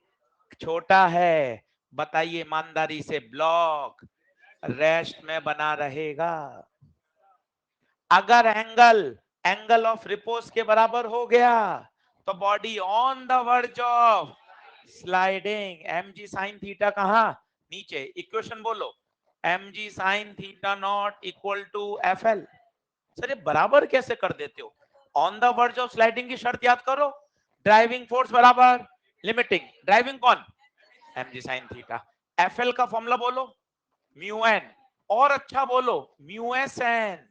छोटा है, बताइए ईमानदारी से, ब्लॉक रेस्ट में बना रहेगा। अगर एंगल एंगल ऑफ रिपोज के बराबर हो गया तो body on the verge of sliding, M G sine theta कहां? नीचे। इक्वेशन बोलो, M G sine theta not equal to F L. Sir ये बराबर कैसे कर देते हो? On the verge of sliding की शर्त याद करो, ड्राइविंग फोर्स बराबर लिमिटिंग, ड्राइविंग कौन? mg sin theta. एफएल का फॉर्मूला बोलो, म्यू एन, और अच्छा बोलो म्यू एस एन,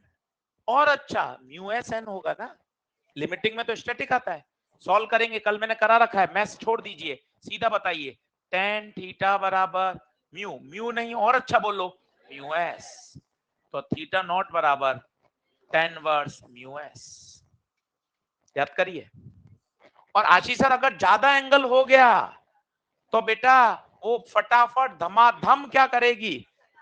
और अच्छा म्यू एस एन होगा ना, लिमिटिंग में तो स्टैटिक आता है। सॉल्व करेंगे, कल मैंने करा रखा है, मैथ्स छोड़ दीजिए, सीधा बताइए tan थीटा बराबर म्यू, म्यू नहीं और अच्छा बोलो म्यू एस, तो थीटा नॉट बराबर tan वर्स म्यू एस, याद करिए। और आशीष सर अगर ज्यादा एंगल हो गया तो बेटा वो फटाफट धमाधम क्या करेगी?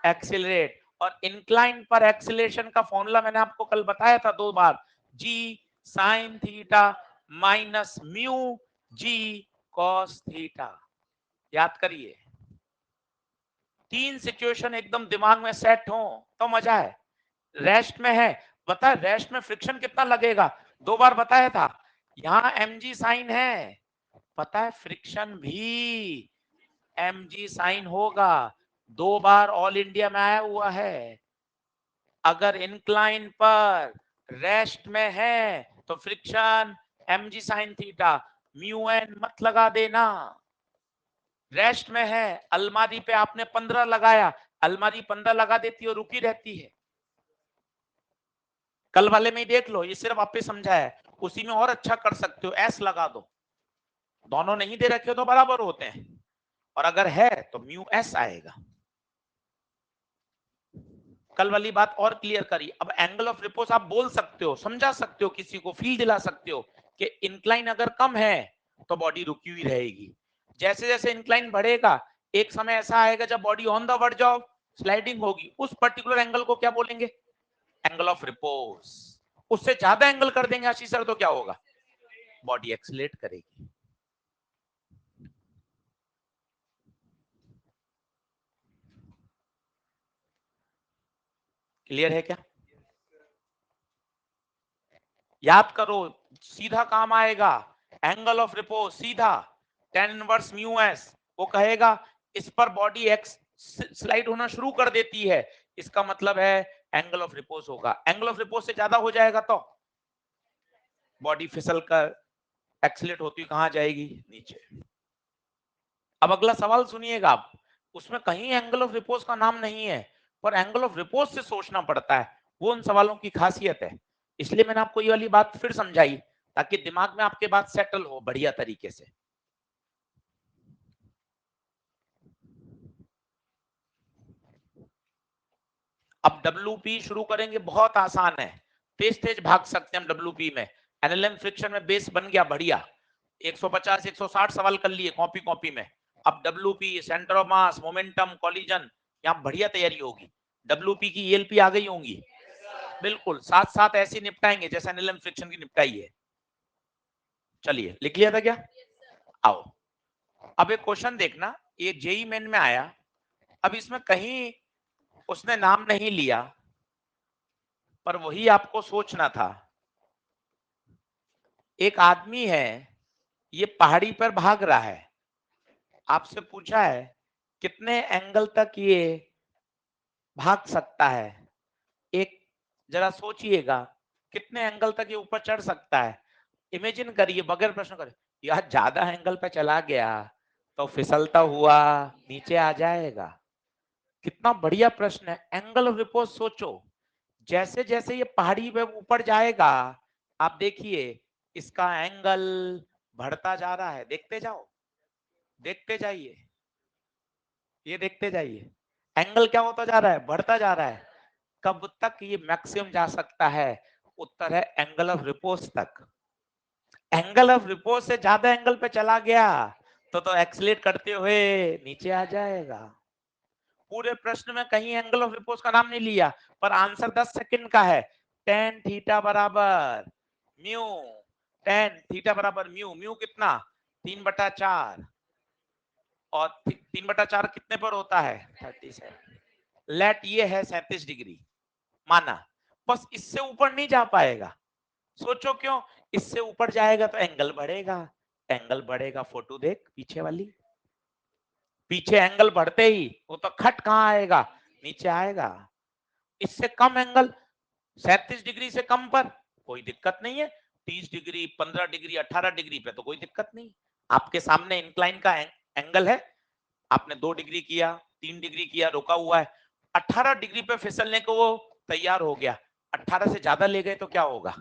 एक्सिलरेट। और इंक्लाइन पर एक्सिलेशन का फॉर्मूला मैंने आपको कल बताया था 2 बार, जी sine theta minus mu G cos theta, याद करिए। 3 सिचुएशन एकदम दिमाग में सेट हो तो मजा है। रेस्ट में है, बता रेस्ट में फ्रिक्शन कितना लगेगा? 2 बार बताया था। यहां mg साइन है, पता है फ्रिक्शन भी mg साइन होगा, 2 बार ऑल इंडिया में आया हुआ है। अगर इंक्लाइन पर रेस्ट में है तो friction mg sine theta, mu N मत लगा देना। रेस्ट में है, अलमारी पे आपने 15 लगाया, अलमारी 15 लगा देती है और रुकी रहती है। कल वाले में ही देख लो, ये सिर्फ आप पे समझा है, उसी में और अच्छा कर सकते हो, एस लगा दो, दोनों नहीं दे रखे तो बराबर होते हैं, और अगर है तो म्यू एस आएगा। कल वाली बात और क्लियर करी। अब एंगल ऑफ रिपोज आप बोल सकते हो, समझा सकते हो, किसी को फील दिला सकते हो कि इंक्लाइन अगर कम है तो बॉडी रुकी हुई रहेगी, जैसे जैसे इंक्लाइन बढ़ेगा एक समय ऐसा आएगा जब body on the verge of sliding होगी, उस पर्टिकुलर एंगल को क्या बोलेंगे? Angle of repose. उससे ज्यादा एंगल कर देंगे आशीष सर तो क्या होगा? बॉडी एक्सीलरेट करेगी। क्लियर है क्या? याद करो, सीधा काम आएगा, एंगल ऑफ रिपोज सीधा tan इनवर्स म्यू एस, वो कहेगा इस पर बॉडी एक्स स्लाइड होना शुरू कर देती है, इसका मतलब है एंगल ऑफ रिपोज होगा। एंगल ऑफ रिपोज से ज्यादा हो जाएगा तो बॉडी फिसल कर एक्सीलरेट होती कहां जाएगी? नीचे। अब अगला सवाल सुनिएगा आप, उसमें कहीं एंगल ऑफ रिपोज का नाम नहीं है, पर एंगल ऑफ रिपोज से सोचना पड़ता है, वो उन सवालों की खासियत है। इसलिए मैंने आपको ये वाली बात फिर समझाई ताकि दिमाग में आपके बात सेटल हो बढ़िया तरीके से। अब WP शुरू करेंगे, बहुत आसान है, तेज तेज भाग सकते हैं हम WP में। एनएलएम फ्रिक्शन में बेस बन गया बढ़िया, 150 160 सवाल कर लिए कॉपी कॉपी में। अब WP centre of mass, momentum, collision, यहाँ बढ़िया तैयारी होगी। WP की ELP आ गई होंगी, बिल्कुल साथ साथ ऐसे निपटाएंगे जैसा एनएलएम फ्रिक्शन की निपटाई है। चलिए लिख लिया था क्या? आओ अब एक क्वेश्चन देखना, ये जेई मेन में आया, अब इसमें कहीं उसने नाम नहीं लिया, पर वही आपको सोचना था। एक आदमी है, ये पहाड़ी पर भाग रहा है, आपसे पूछा है कितने एंगल तक ये भाग सकता है। एक जरा सोचिएगा, कितने एंगल तक ये ऊपर चढ़ सकता है? इमेजिन करिए, बगैर प्रश्न करे, यार ज्यादा एंगल पे चला गया तो फिसलता हुआ नीचे आ जाएगा। कितना बढ़िया प्रश्न है। एंगल ऑफ रिपोज सोचो, जैसे जैसे ये पहाड़ी पे ऊपर जाएगा, आप देखिए इसका एंगल बढ़ता जा रहा है, देखते जाओ, देखते जाइए, ये देखते जाइए, एंगल क्या होता जा रहा है? बढ़ता जा रहा है। कब तक ये मैक्सिमम जा सकता है? उत्तर है एंगल ऑफ रिपोज तक। एंगल ऑफ रिपोज से ज्यादा एंगल पे चला गया तो एक्सीलरेट करते हुए नीचे आ जाएगा। पूरे प्रश्न में कहीं एंगल ऑफ रिपोज का नाम नहीं लिया, पर आंसर 10 सेकंड का है। tan थीटा बराबर म्यू, tan थीटा बराबर म्यू, म्यू कितना? 3/4, और 3/4 कितने पर होता है? 37। लेट ये है 37 डिग्री, माना, बस इससे ऊपर नहीं जा पाएगा। सोचो क्यों? इससे ऊपर जाएगा तो एंगल बढ़ेगा, एंगल बढ़ेगा, फोटो देख पीछे वाली, पीछे एंगल बढ़ते ही वो तो खट कहां आएगा? नीचे आएगा। इससे कम एंगल 37 डिग्री से कम पर कोई दिक्कत नहीं है, 30 डिग्री, 15 डिग्री, 18 डिग्री पे तो कोई दिक्कत नहीं। आपके सामने इंक्लाइन का एंगल है, आपने 2 डिग्री किया, 3 डिग्री किया, रुका हुआ है, 18 डिग्री पे फिसलने को वो तैयार हो गया, 18 से ज्यादा ले गए तो क्या होगा?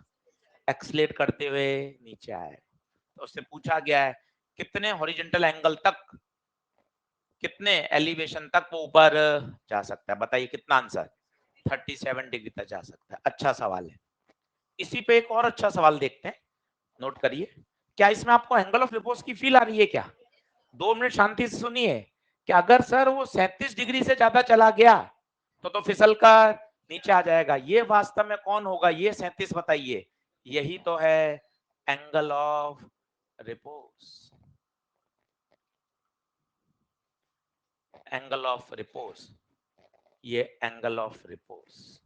एक्सलेट करते हुए नीचे आए। तो उससे पूछा गया है कितने हॉरिजॉन्टल एंगल तक, कितने एलिवेशन तक वो ऊपर जा सकता है? बताइए कितना आंसर? 37 डिग्री तक जा सकता है। अच्छा सवाल है। इसी पे एक और अच्छा सवाल देखते हैं, नोट करिए। क्या इसमें आपको एंगल ऑफ रिपोज की फील आ रही है क्या? 2 मिनट शांति से सुनिए कि अगर सर वो 37 डिग्री से ज्यादा चला गया तो फिसल कर नीचे आ जाएगा। ये वास्तव में कौन होगा? ये 37 बताइए। यही तो है angle of repose. Angle of repose, ये एंगल ऑफ रिपोज।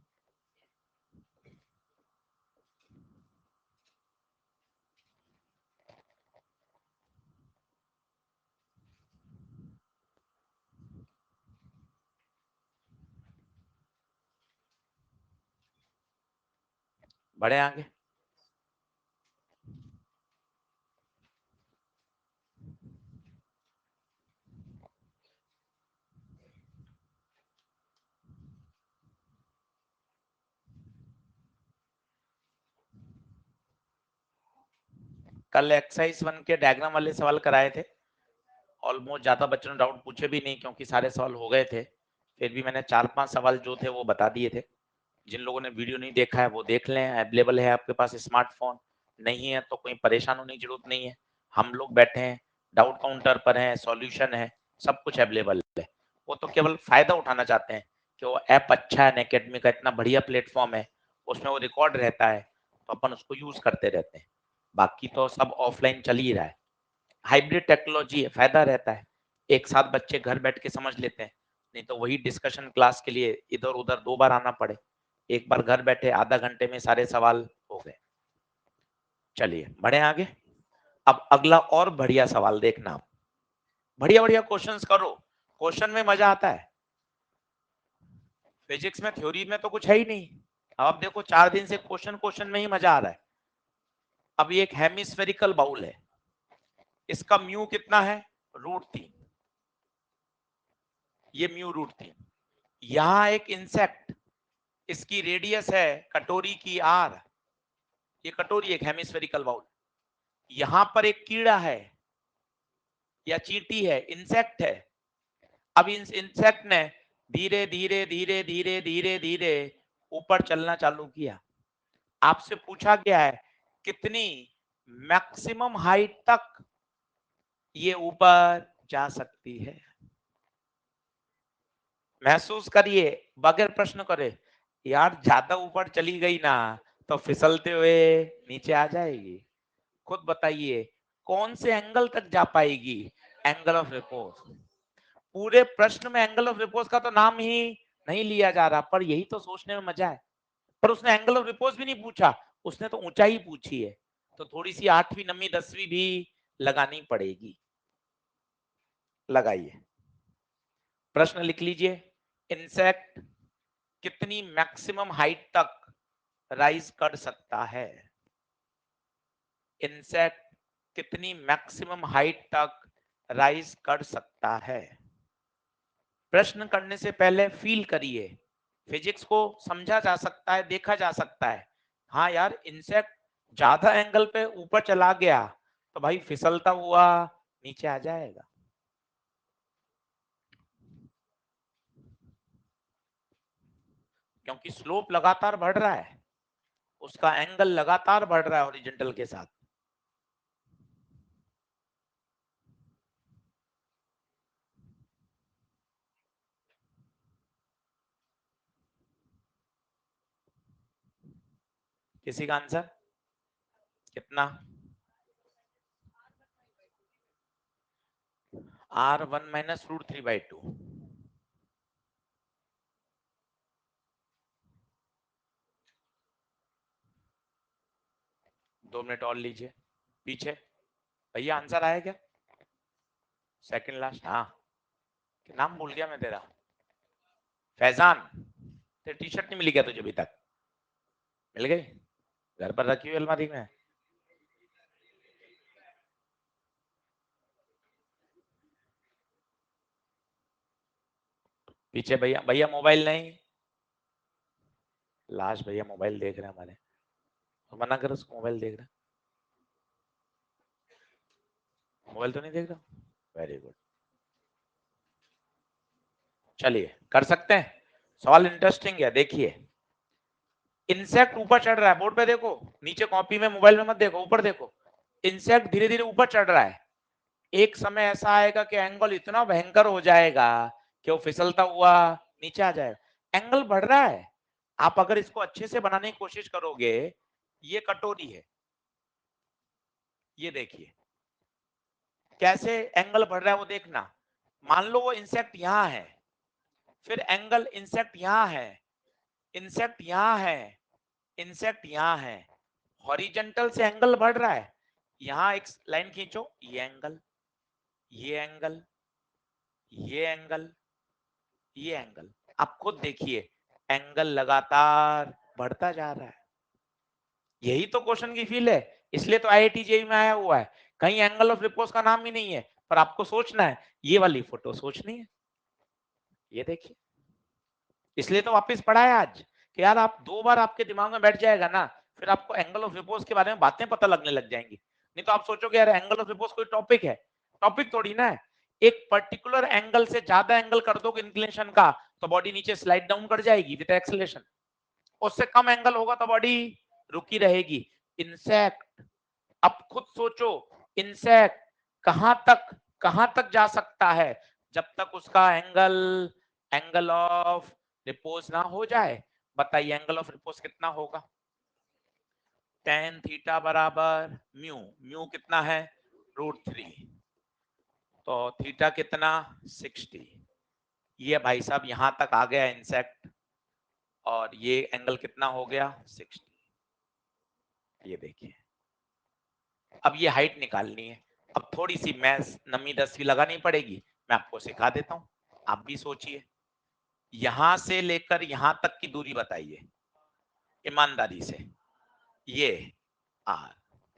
बढ़े आगे। कल एक्सरसाइज 1 के डायग्राम वाले सवाल कराए थे, ऑलमोस्ट ज्यादा बच्चों ने डाउट पूछे भी नहीं क्योंकि सारे सवाल हो गए थे। फिर भी मैंने 4-5 सवाल जो थे वो बता दिए थे। जिन लोगों ने वीडियो नहीं देखा है वो देख लें, अवेलेबल है आपके पास स्मार्टफोन, नहीं है तो कोई परेशान होने की जरूरत नहीं है। हम लोग बैठे हैं, डाउट काउंटर पर हैं, सॉल्यूशन है, सब कुछ अवेलेबल है। वो तो केवल फायदा उठाना चाहते हैं कि वो ऐप अच्छा है, अकेडमी का इतना बढ़िया प्लेटफॉर्म है, उसमें वो रिकॉर्ड रहता है तो अपन उसको यूज करते रहते हैं। बाकी तो सब ऑफलाइन चल ही रहा है। हाइब्रिड टेक्नोलॉजी है, फायदा रहता है, एक साथ बच्चे घर बैठ के समझ लेते हैं, नहीं तो वही डिस्कशन क्लास के लिए इधर उधर 2 बार आना पड़े। एक बार घर बैठे आधा घंटे में सारे सवाल हो गए। चलिए बढ़े आगे। अब अगला और बढ़िया सवाल देखना आप, बढ़िया बढ़िया क्वेश्चंस करो, क्वेश्चन में मजा आता है। फिजिक्स में थ्योरी में तो कुछ है ही नहीं। अब आप देखो 4 दिन से क्वेश्चन क्वेश्चन में ही मजा आ रहा है। अब ये एक हेमिस्फेरिकल बाउल है, इसका म्यू कितना है? √3। ये म्यू √3। यहाँ एक इंसेक्ट, इसकी रेडियस है कटोरी की आर, ये कटोरी एक हेमिस्फेरिकल बाउल। यहां पर एक कीड़ा है या चींटी है, इंसेक्ट है। अब इस इंसेक्ट ने धीरे धीरे धीरे धीरे धीरे धीरे ऊपर चलना चालू किया। आपसे पूछा गया है कितनी मैक्सिमम हाइट तक ये ऊपर जा सकती है? महसूस करिए, बगैर प्रश्न करे। यार ज्यादा ऊपर चली गई ना तो फिसलते हुए नीचे आ जाएगी। खुद बताइए कौन से एंगल तक जा पाएगी? Angle of repose. पूरे प्रश्न में एंगल ऑफ रिपोज का तो नाम ही नहीं लिया जा रहा, पर यही तो सोचने में मजा है। पर उसने एंगल ऑफ रिपोज भी नहीं पूछा, उसने तो ऊंचाई पूछी है, तो थोड़ी सी 8वीं 9वीं 10वीं भी लगानी पड़ेगी। लगाइए, प्रश्न लिख लीजिए। इंसेक्ट कितनी मैक्सिमम हाइट तक राइज कर सकता है? इंसेक्ट कितनी मैक्सिमम हाइट तक राइज कर सकता है? प्रश्न करने से पहले फील करिए। फिजिक्स को समझा जा सकता है, देखा जा सकता है। हाँ यार, इंसेक्ट ज्यादा एंगल पे ऊपर चला गया तो भाई फिसलता हुआ नीचे आ जाएगा। क्योंकि स्लोप लगातार बढ़ रहा है, उसका एंगल लगातार बढ़ रहा है हॉरिजॉन्टल के साथ। किसी का आंसर कितना? R1 - √3/2। 2 मिनट और लीजिए। पीछे भैया आंसर आया क्या? सेकंड लास्ट, हाँ। नाम भूल गया मैं तेरा। फैजान, तेरी टी शर्ट नहीं मिली क्या तुझे अभी तक? मिल गई, घर पर रखी हुई अलमारी में। पीछे भैया, भैया मोबाइल नहीं, लाश भैया मोबाइल देख रहे हैं हमारे, तो मना कर उसको, मोबाइल देख रहा है, मोबाइल तो नहीं देख रहा। वेरी गुड, चलिए कर सकते हैं। सवाल इंटरेस्टिंग है, देखिए। इंसेक्ट ऊपर चढ़ रहा है, बोर्ड पे देखो, नीचे कॉपी में मोबाइल में मत देखो, ऊपर देखो। इंसेक्ट धीरे धीरे ऊपर चढ़ रहा है। एक समय ऐसा आएगा कि एंगल इतना भयंकर हो जाएगा कि वो फिसलता हुआ नीचे आ जाएगा। एंगल बढ़ रहा है। आप अगर इसको अच्छे से बनाने की कोशिश करोगे, ये कटोरी है, ये देखिए कैसे एंगल बढ़ रहा है वो देखना। मान लो वो इंसेक्ट यहां है, फिर एंगल इंसेक्ट यहां है, इंसेक्ट यहां है, इंसेक्ट यहां है, हॉरिजेंटल से एंगल बढ़ रहा है। यहां एक लाइन खींचो, ये एंगल, ये एंगल, ये एंगल, ये एंगल, आप खुद देखिए एंगल लगातार बढ़ता जा रहा है। यही तो क्वेश्चन की फील है, इसलिए तो आईआईटी जेईई में आया हुआ है। कहीं एंगल ऑफ रिपोज का नाम ही नहीं है, पर आपको सोचना है, ये वाली फोटो सोचनी है। ये देखिए, इसलिए तो वापस पढ़ा है आज कि यार आप दो बार आपके दिमाग में बैठ जाएगा ना, फिर आपको एंगल ऑफ रिपोज के बारे में बातें पता लगने लग जाएंगी। नहीं तो आप सोचोगे यार एंगल ऑफ रिपोज कोई टॉपिक है, टॉपिक थोड़ी ना है। एक पर्टिकुलर एंगल से ज्यादा एंगल कर दोगे इंक्लिनेशन का, तो बॉडी नीचे स्लाइड डाउन कर जाएगी विद एक्सेलरेशन। उससे कम एंगल होगा तो बॉडी रुकी रहेगी। इंसेक्ट, अब खुद सोचो, इंसेक्ट कहां तक जा सकता है, जब तक उसका एंगल, एंगल ऑफ रिपोज ना हो जाए। बताइए एंगल ऑफ रिपोज कितना होगा? टेन थीटा बराबर म्यू, म्यू कितना है? √3, तो थीटा कितना? 60। ये भाई साहब यहां तक आ गया इंसेक्ट, और ये एंगल कितना हो गया? 60। ये देखिए, अब ये हाइट निकालनी है। अब थोड़ी सी मैथ्स नमी 10वीं लगानी पड़ेगी, मैं आपको सिखा देता हूं, आप भी सोचिए। यहां से लेकर यहां तक की दूरी बताइए ईमानदारी से। ये आर,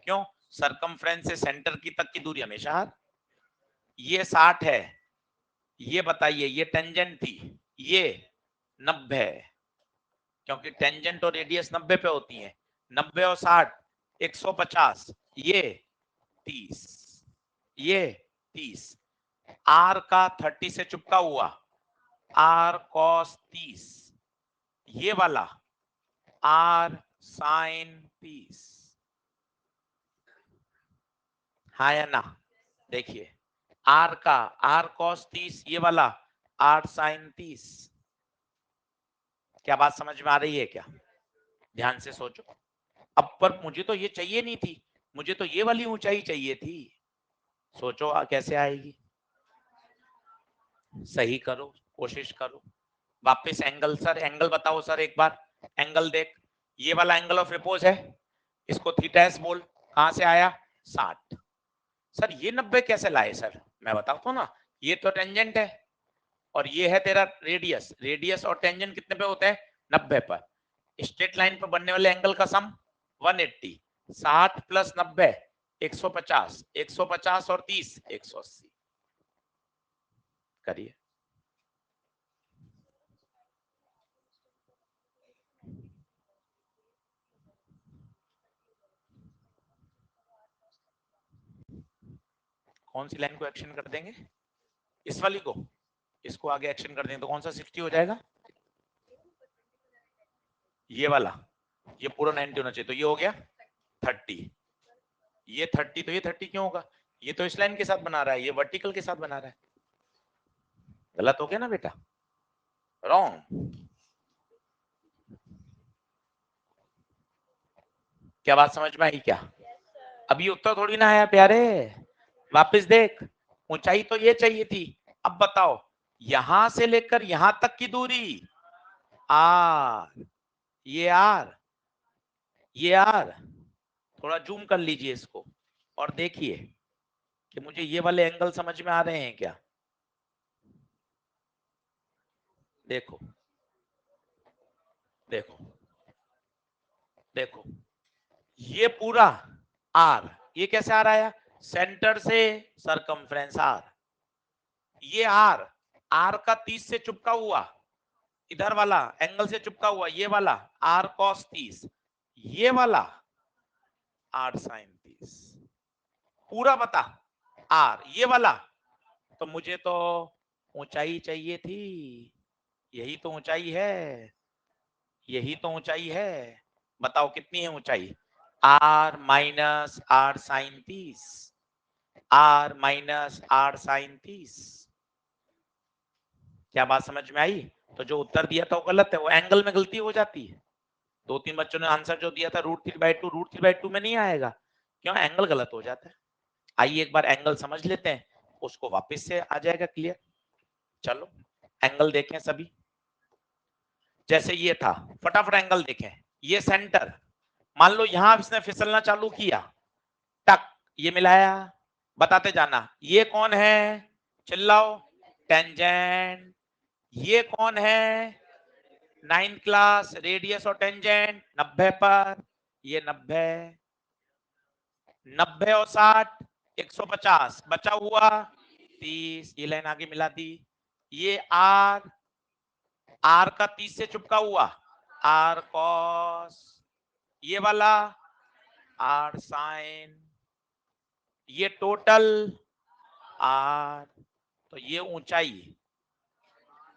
क्यों? सरकमफ्रेंस से सेंटर की तक की दूरी हमेशा आर। ये 60 है, ये बताइए, ये टेंजेंट थी, ये 90 है, क्योंकि टेंजेंट और रेडियस 90 पे होती है। 90 और 60 150, ये 30, ये 30। आर का 30 से चुपका हुआ आर कॉस 30, ये वाला आर साइन 30। हाँ या ना? देखिए, आर का आर कॉस 30, ये वाला आर साइन 30। क्या बात समझ में आ रही है क्या? ध्यान से सोचो। अब पर मुझे तो ये चाहिए नहीं थी, मुझे तो ये वाली ऊंचाई चाहिए थी। सोचो कैसे आएगी? सही करो, कोशिश करो। वापस एंगल, सर एंगल बताओ सर एक बार। एंगल देख, ये वाला एंगल ऑफ रिपोज है, इसको थीटा एस बोल। कहां से आया? 60। सर ये 90 कैसे लाए सर? मैं बताता हूँ ना। ये तो टेंजेंट है, और ये है तेरा रेडियस। रेडियस और टेंजेंट कितने पे होते हैं? 90 पर। स्ट्रेट लाइन पर बनने वाले एंगल का सम 180। 60 प्लस 90 150, 150 और 30 180। करिए। कौन सी लाइन को एक्शन कर देंगे? इस वाली को, इसको आगे एक्शन कर देंगे तो कौन सा 60 हो जाएगा? ये वाला, ये पूरा 90 होना चाहिए, तो ये हो गया 30। ये 30, तो ये 30 क्यों होगा? ये तो इस लाइन के साथ बना रहा है, ये वर्टिकल के साथ बना रहा है। गलत हो गया ना बेटा? रॉन्ग। क्या बात समझ में आई क्या? अभी उत्तर थोड़ी ना आया प्यारे, वापस देख। ऊंचाई तो ये चाहिए थी। अब बताओ, यहां से लेकर यहां तक की दूरी आर, ये आर, ये आर। थोड़ा जूम कर लीजिए इसको और देखिए कि मुझे ये वाले एंगल समझ में आ रहे हैं क्या? देखो, देखो, देखो ये पूरा आर, ये कैसे आ रहा है, सेंटर से सरकमफ्रेंस आर, ये आर, आर का 30 से चिपका हुआ इधर वाला एंगल से चिपका हुआ ये वाला आर कॉस 30, ये वाला आर साइन 30, पूरा बता आर ये वाला, तो मुझे तो ऊंचाई चाहिए थी, यही तो ऊंचाई है, यही तो ऊंचाई है, बताओ कितनी है ऊंचाई, R minus R sine 30, R minus R sine 30। क्या बात समझ में आई? तो जो उत्तर दिया था वो गलत है, वो एंगल में गलती हो जाती है। 2-3 बच्चों ने आंसर जो दिया था √3/2, √3/2 में नहीं आएगा, क्यों, एंगल गलत हो जाता है। आइए एक बार एंगल समझ लेते हैं, उसको वापस से आ जाएगा क्लियर। चलो एंगल देखें सभी, जैसे ये था, फटाफट एंगल देखें, ये सेंटर, मान लो यहां इसने फिसलना चालू किया, टक, ये मिलाया, बताते जाना, ये कौन है, चिल्लाओ, टेंजेंट, ये कौन है, 9th क्लास, रेडियस और टेंजेंट 90 पर, ये 90, 90 और 60 150, बचा हुआ 30, ये लाइन आगे मिला दी, ये आर, आर का 30 से चिपका हुआ आर कॉस, ये वाला आर साइन, ये टोटल आर, तो ये ऊंचाई,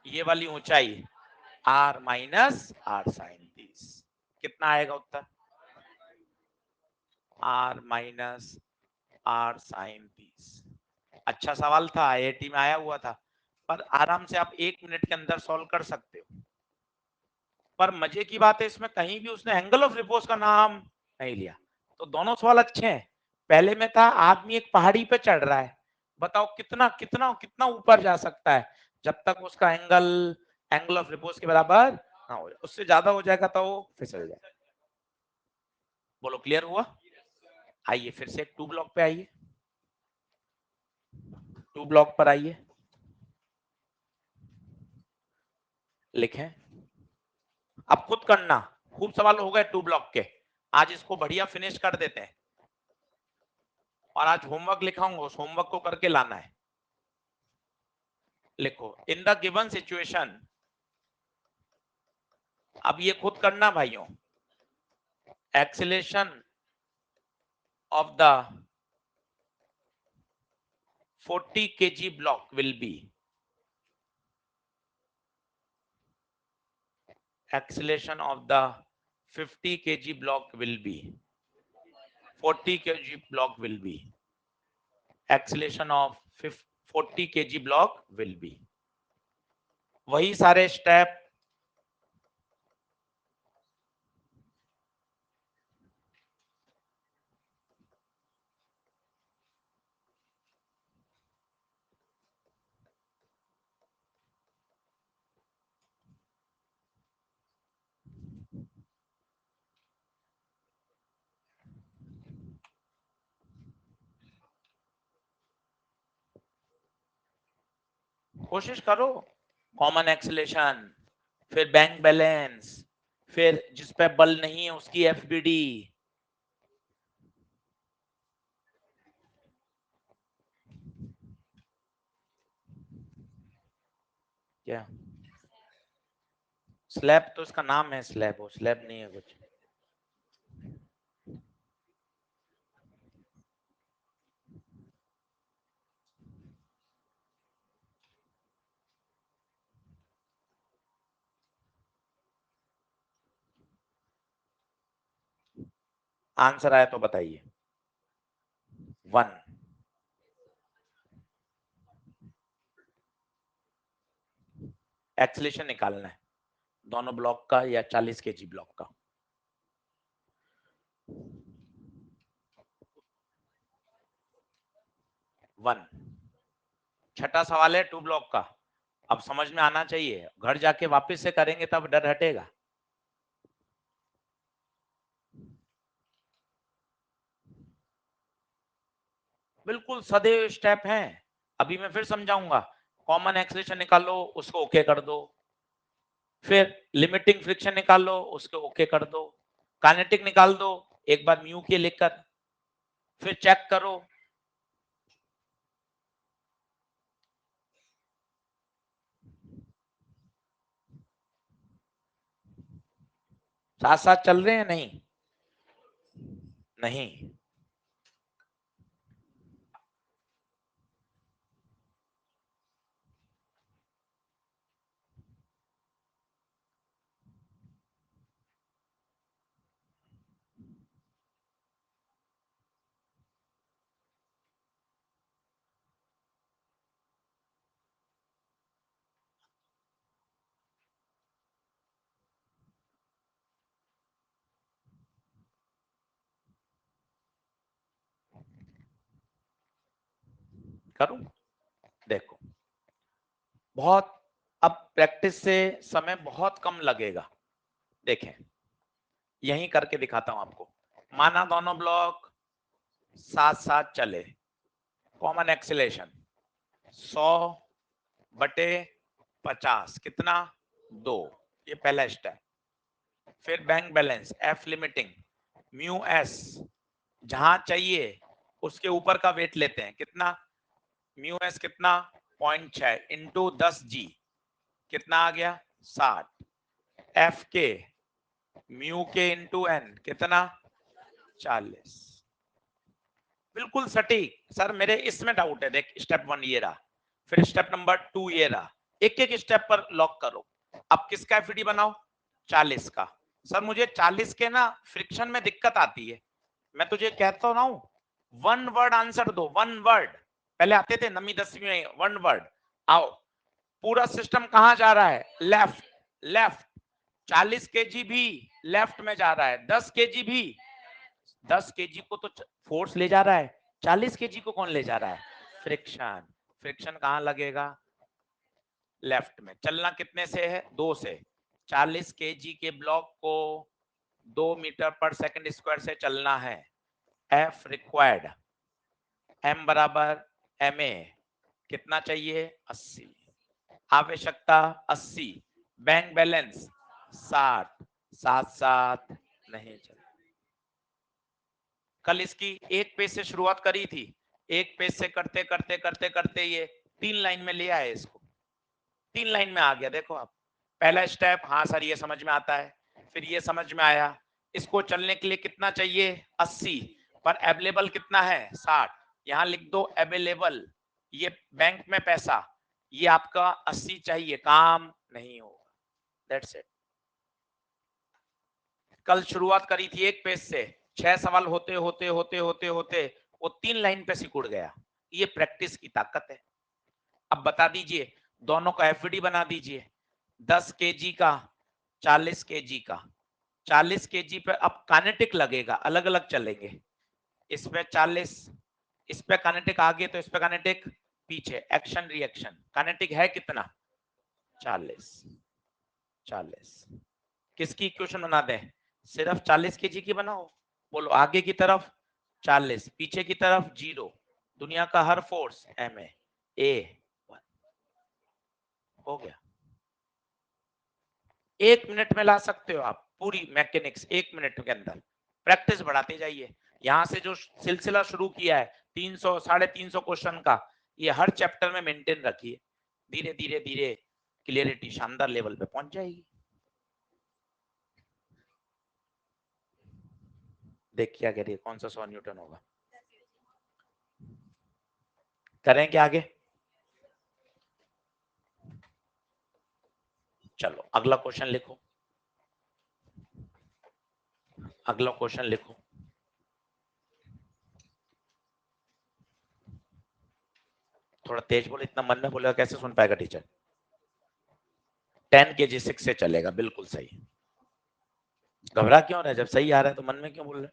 ये वाली ऊंचाई आर माइनस आर साइन 30, कितना आएगा उत्तर, आर माइनस आर साइन 30। अच्छा सवाल था, आईआईटी में आया हुआ था, पर आराम से आप 1 मिनट के अंदर सॉल्व कर सकते हो। पर मजे की बात है इसमें कहीं भी उसने एंगल ऑफ रिपोज का नाम नहीं लिया, तो दोनों सवाल अच्छे हैं। पहले में था आदमी एक पहाड़ी पे चढ़ रहा है, बताओ कितना कितना कितना ऊपर जा सकता है जब तक उसका एंगल ऑफ रिपोज के बराबर ना हो जाए, उससे ज्यादा हो जाएगा तो वो फिसल जाए। बोलो क्लियर हुआ? आइए फिर से 2 ब्लॉक पे आइए, 2 ब्लॉक पर आइए, लिखें, अब खुद करना, खूब सवाल हो गए 2 ब्लॉक के, आज इसको बढ़िया फिनिश कर देते हैं, और आज होमवर्क लिखाऊंगा, उस होमवर्क को करके लाना है। लिखो, इन द गिवन सिचुएशन, अब ये खुद करना भाइयों, acceleration of the 40 kg block will be, acceleration of the 50 kg block will be, 40 kg block will be, acceleration of 40 kg block will be, वही सारे स्टेप, कोशिश करो, कॉमन एक्सीलरेशन, फिर बैंक बैलेंस, फिर जिस पे बल नहीं है उसकी एफबीडी, क्या स्लैब, तो इसका नाम है स्लैब, वो स्लैब नहीं है कुछ। आंसर आया तो बताइए। 1, एक्सीलरेशन निकालना है दोनों ब्लॉक का या 40 kg ब्लॉक का। 1, छठा सवाल है 2 ब्लॉक का, अब समझ में आना चाहिए, घर जाके वापस से करेंगे तब डर हटेगा। बिल्कुल सदैव स्टेप हैं, अभी मैं फिर समझाऊंगा, कॉमन एक्सीलरेशन निकालो उसको ओके कर दो, फिर लिमिटिंग फ्रिक्शन निकालो उसको ओके कर दो, काइनेटिक निकाल दो एक बार म्यू के लेकर, फिर चेक करो। साथ साथ चल रहे हैं? नहीं नहीं, करूं? देखो बहुत, अब प्रैक्टिस से समय बहुत कम लगेगा। देखें यहीं करके दिखाता हूं आपको। माना दोनों ब्लॉक साथ साथ चले, कॉमन एक्सीलरेशन 100/50 कितना 2, ये पहला स्टेप। फिर bank balance F limiting mu S, जहां चाहिए उसके ऊपर का वेट लेते हैं, कितना म्यू एस कितना 0.6 इंटू 10G कितना आ गया 60, एफ के म्यू के इंटू एन कितना 40। बिल्कुल सटीक। सर मेरे इसमें डाउट है, देख स्टेप 1 ये रहा, फिर स्टेप नंबर 2 ये रहा, एक एक स्टेप पर लॉक करो। अब किसका एफडी बनाओ 40 का। सर मुझे 40 के ना फ्रिक्शन में दिक्कत आती है, मैं तुझे कहता ना हूं वन वर्ड आंसर दो, वन वर्ड। पहले आते थे नवी 10वीं में वन वर्ड। आओ पूरा सिस्टम कहां जा रहा है लेफ्ट, लेफ्ट 40 केजी भी लेफ्ट में जा रहा है, 10 केजी भी, 10 केजी को तो फोर्स ले जा रहा है, 40 केजी को कौन ले जा रहा है फ्रिक्शन। फ्रिक्शन कहां लगेगा लेफ्ट में। चलना कितने से है 2 से, 40 केजी के ब्लॉक को 2 मीटर पर सेकंड स्क्वायर से चलना है। एफ रिक्वायर्ड एम बराबर एम ए कितना चाहिए 80, आवश्यकता 80, बैंक बैलेंस 60, साथ साथ नहीं चल। कल इसकी एक पेज से शुरुआत करी थी, एक पेज से करते करते करते करते ये 3 लाइन में ले आए इसको, 3 लाइन में आ गया। देखो आप पहला स्टेप, हाँ सर ये समझ में आता है, फिर ये समझ में आया। इसको चलने के लिए कितना चाहिए 80, पर अवेलेबल कितना है 60, यहां लिख दो अवेलेबल, ये बैंक में पैसा, ये आपका 80 चाहिए, काम नहीं होगा। That's it. कल शुरुआत करी थी एक पेज से, 6 सवाल होते होते होते होते होते वो 3 लाइन पे सिकुड़ गया। ये प्रैक्टिस की ताकत है। अब बता दीजिए दोनों का एफडी बना दीजिए, 10 केजी का 40 केजी का, 40 केजी पे अब काइनेटिक लगेगा, अलग अलग चलेंगे। इस पे 40, इस पे काइनेटिक आगे तो इस पे काइनेटिक पीछे, एक्शन रिएक्शन काइनेटिक है कितना 40, 40। किसकी इक्वेशन बना दें, सिर्फ 40 केजी की बनाओ। बोलो आगे की तरफ 40, पीछे की तरफ 0, दुनिया का हर फोर्स एम ए 1 हो गया। 1 मिनट में ला सकते हो आप पूरी मैकेनिक्स, 1 मिनट के अंदर। प्रैक्टिस बढ़ाते जाइए। यहाँ से जो सिलसिला शुरू किया है 300 350 क्वेश्चन का, ये हर चैप्टर में मेंटेन रखिए, धीरे धीरे धीरे क्लियरिटी शानदार लेवल पे पहुंच जाएगी। देखिए कह रही है कौन सा 100 न्यूटन होगा, करें क्या आगे। चलो अगला क्वेश्चन लिखो, अगला क्वेश्चन लिखो। थोड़ा तेज बोलो, इतना मन में बोलेगा कैसे सुन पाएगा टीचर। 10 kg 6 से चलेगा, बिल्कुल सही। घबरा क्यों रहे, जब सही आ रहा है तो मन में क्यों बोल रहे।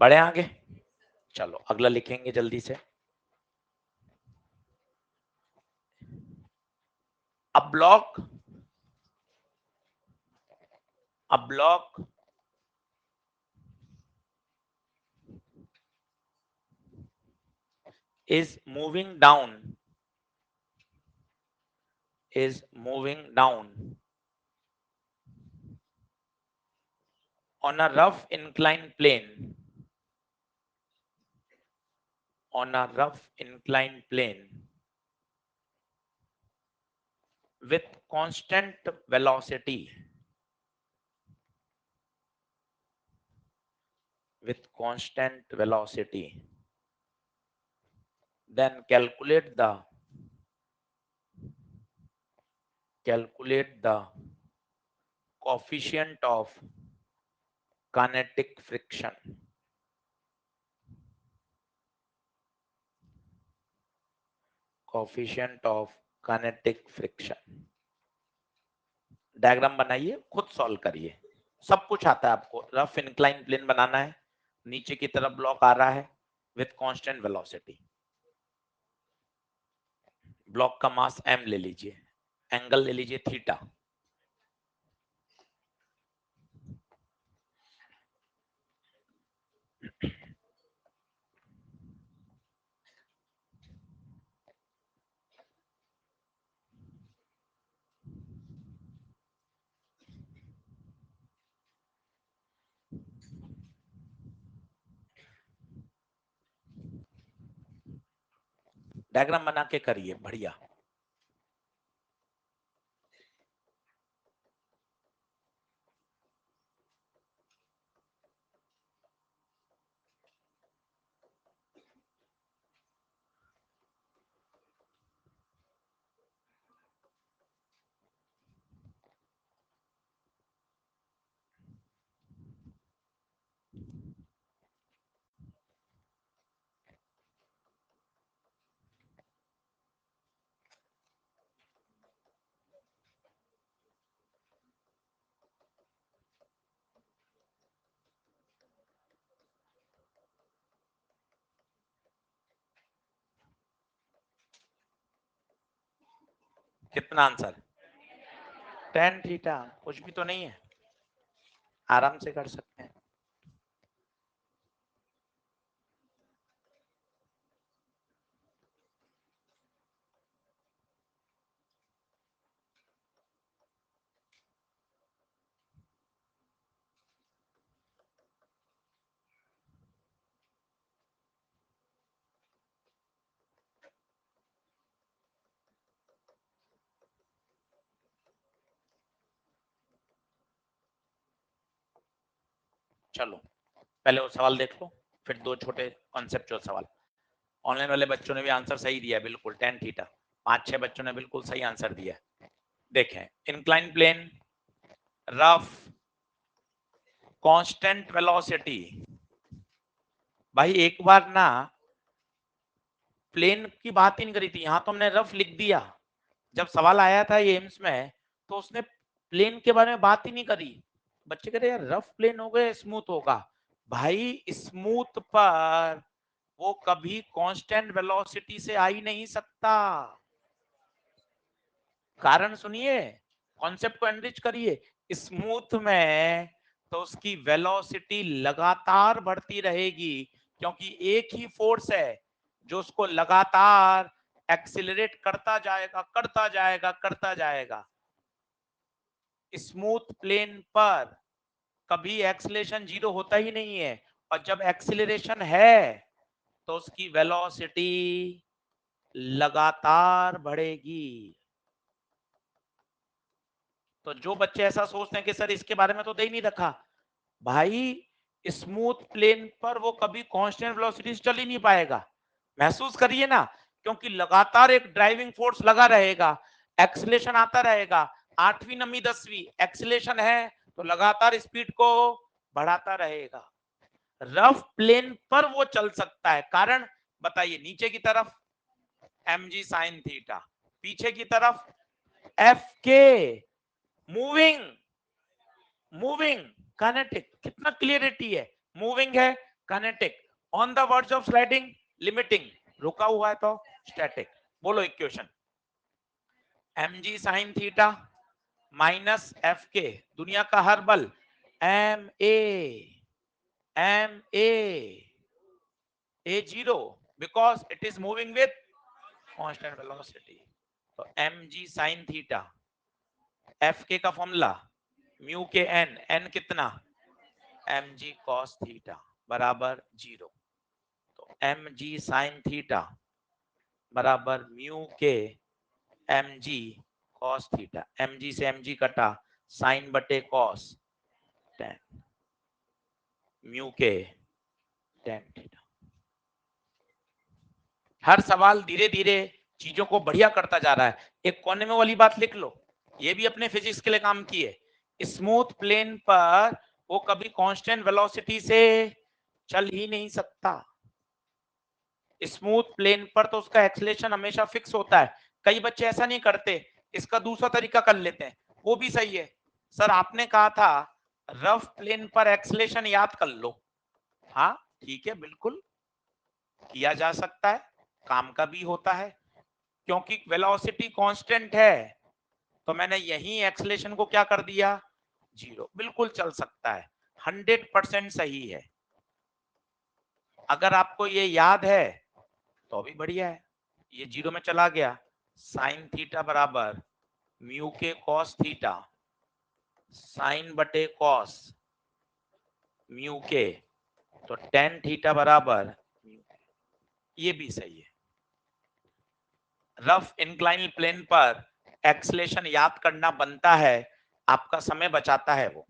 बढ़े आगे, चलो अगला लिखेंगे जल्दी से। A block is moving down on a rough inclined plane, on a rough inclined plane with constant velocity, with constant velocity, then calculate the coefficient of kinetic friction, coefficient of kinetic friction। Diagram बनाइए, खुद solve करिए, सब कुछ आता है आपको। Rough incline plane बनाना है, नीचे की तरफ ब्लॉक आ रहा है विथ कांस्टेंट वेलोसिटी, ब्लॉक का मास m ले लीजिए, एंगल ले लीजिए थीटा, डायग्राम बना के करिए, बढ़िया। कितना आंसर? tan थीटा, कुछ भी तो नहीं है, आराम से कर सकते हैं। चलो पहले वो सवाल देख लो, फिर दो छोटे कॉन्सेप्चुअल सवाल। ऑनलाइन वाले बच्चों ने भी आंसर सही दिया, बिल्कुल tan थीटा, 5-6 बच्चों ने बिल्कुल सही आंसर दिया। देखें, incline plane, rough, constant velocity. भाई एक बार ना प्लेन की बात ही नहीं करी थी, यहां तो हमने रफ लिख दिया। जब सवाल आया था ये एम्स में तो उसने प्लेन के बारे में बात ही नहीं करी। बच्चे कह रहे यार रफ प्लेन हो गए स्मूथ होगा। भाई स्मूथ पर वो कभी कांस्टेंट वेलोसिटी से आ ही नहीं सकता। कारण सुनिए, कॉन्सेप्ट को एनरिच करिए। स्मूथ में तो उसकी वेलोसिटी लगातार बढ़ती रहेगी, क्योंकि एक ही फोर्स है जो उसको लगातार एक्सिलरेट करता जाएगा करता जाएगा करता जाएगा। स्मूथ प्लेन पर कभी एक्सीलरेशन जीरो होता ही नहीं है, और जब एक्सीलरेशन है तो उसकी वेलोसिटी लगातार बढ़ेगी। तो जो बच्चे ऐसा सोचते हैं कि सर इसके बारे में तो दे ही नहीं रखा, भाई स्मूथ प्लेन पर वो कभी कांस्टेंट वेलोसिटी से चल ही नहीं पाएगा। महसूस करिए ना, क्योंकि लगातार एक ड्राइविंग फोर्स लगा रहेगा, एक्सीलरेशन आता रहेगा। 8वीं 9वीं 10वीं एक्सीलरेशन है तो लगातार स्पीड को बढ़ाता रहेगा। रफ प्लेन पर वो चल सकता है, कारण बताइए। नीचे की तरफ mg sin थीटा, पीछे की तरफ F K, moving, moving kinetic. कितना क्लियरिटी है, मूविंग है kinetic, on the verge of sliding limiting, रुका हुआ है तो स्टैटिक। बोलो equation, mg sin theta minus F K, दुनिया का हर बल M A zero, because it is moving with constant velocity. तो mg sin theta, F K का formula mu K N, N कितना mg cos थीटा बराबर 0, तो mg sin थीटा बराबर म्यू के mg cos थीटा, mg से mg कटा, sin बटे cos tan म्यू के tan थीटा। हर सवाल धीरे धीरे चीजों को बढ़िया करता जा रहा है। एक कोने में वाली बात लिख लो, ये भी अपने फिजिक्स के लिए काम की है। स्मूथ प्लेन पर वो कभी कांस्टेंट वेलोसिटी से चल ही नहीं सकता। स्मूथ प्लेन पर तो उसका एक्सेलरेशन हमेशा फिक्स होता है। कई बच्चे ऐसा नहीं करते, इसका दूसरा तरीका कर लेते हैं, वो भी सही है। सर आपने कहा था रफ प्लेन पर एक्सेलरेशन याद कर लो। हाँ ठीक है, बिल्कुल किया जा सकता है, काम का भी होता है, क्योंकि वेलोसिटी कांस्टेंट है तो मैंने यही एक्सेलरेशन को क्या कर दिया, 0। बिल्कुल चल सकता है, 100% सही है। अगर आपको ये याद है तो भी बढ़िया है, ये 0 में चला गया। साइन थीटा बराबर म्यू के कॉस थीटा, साइन बटे कॉस म्यू के, तो टेन थीटा बराबर, ये भी सही है। रफ इंक्लाइन प्लेन पर एक्सेलरेशन याद करना बनता है, आपका समय बचाता है वो।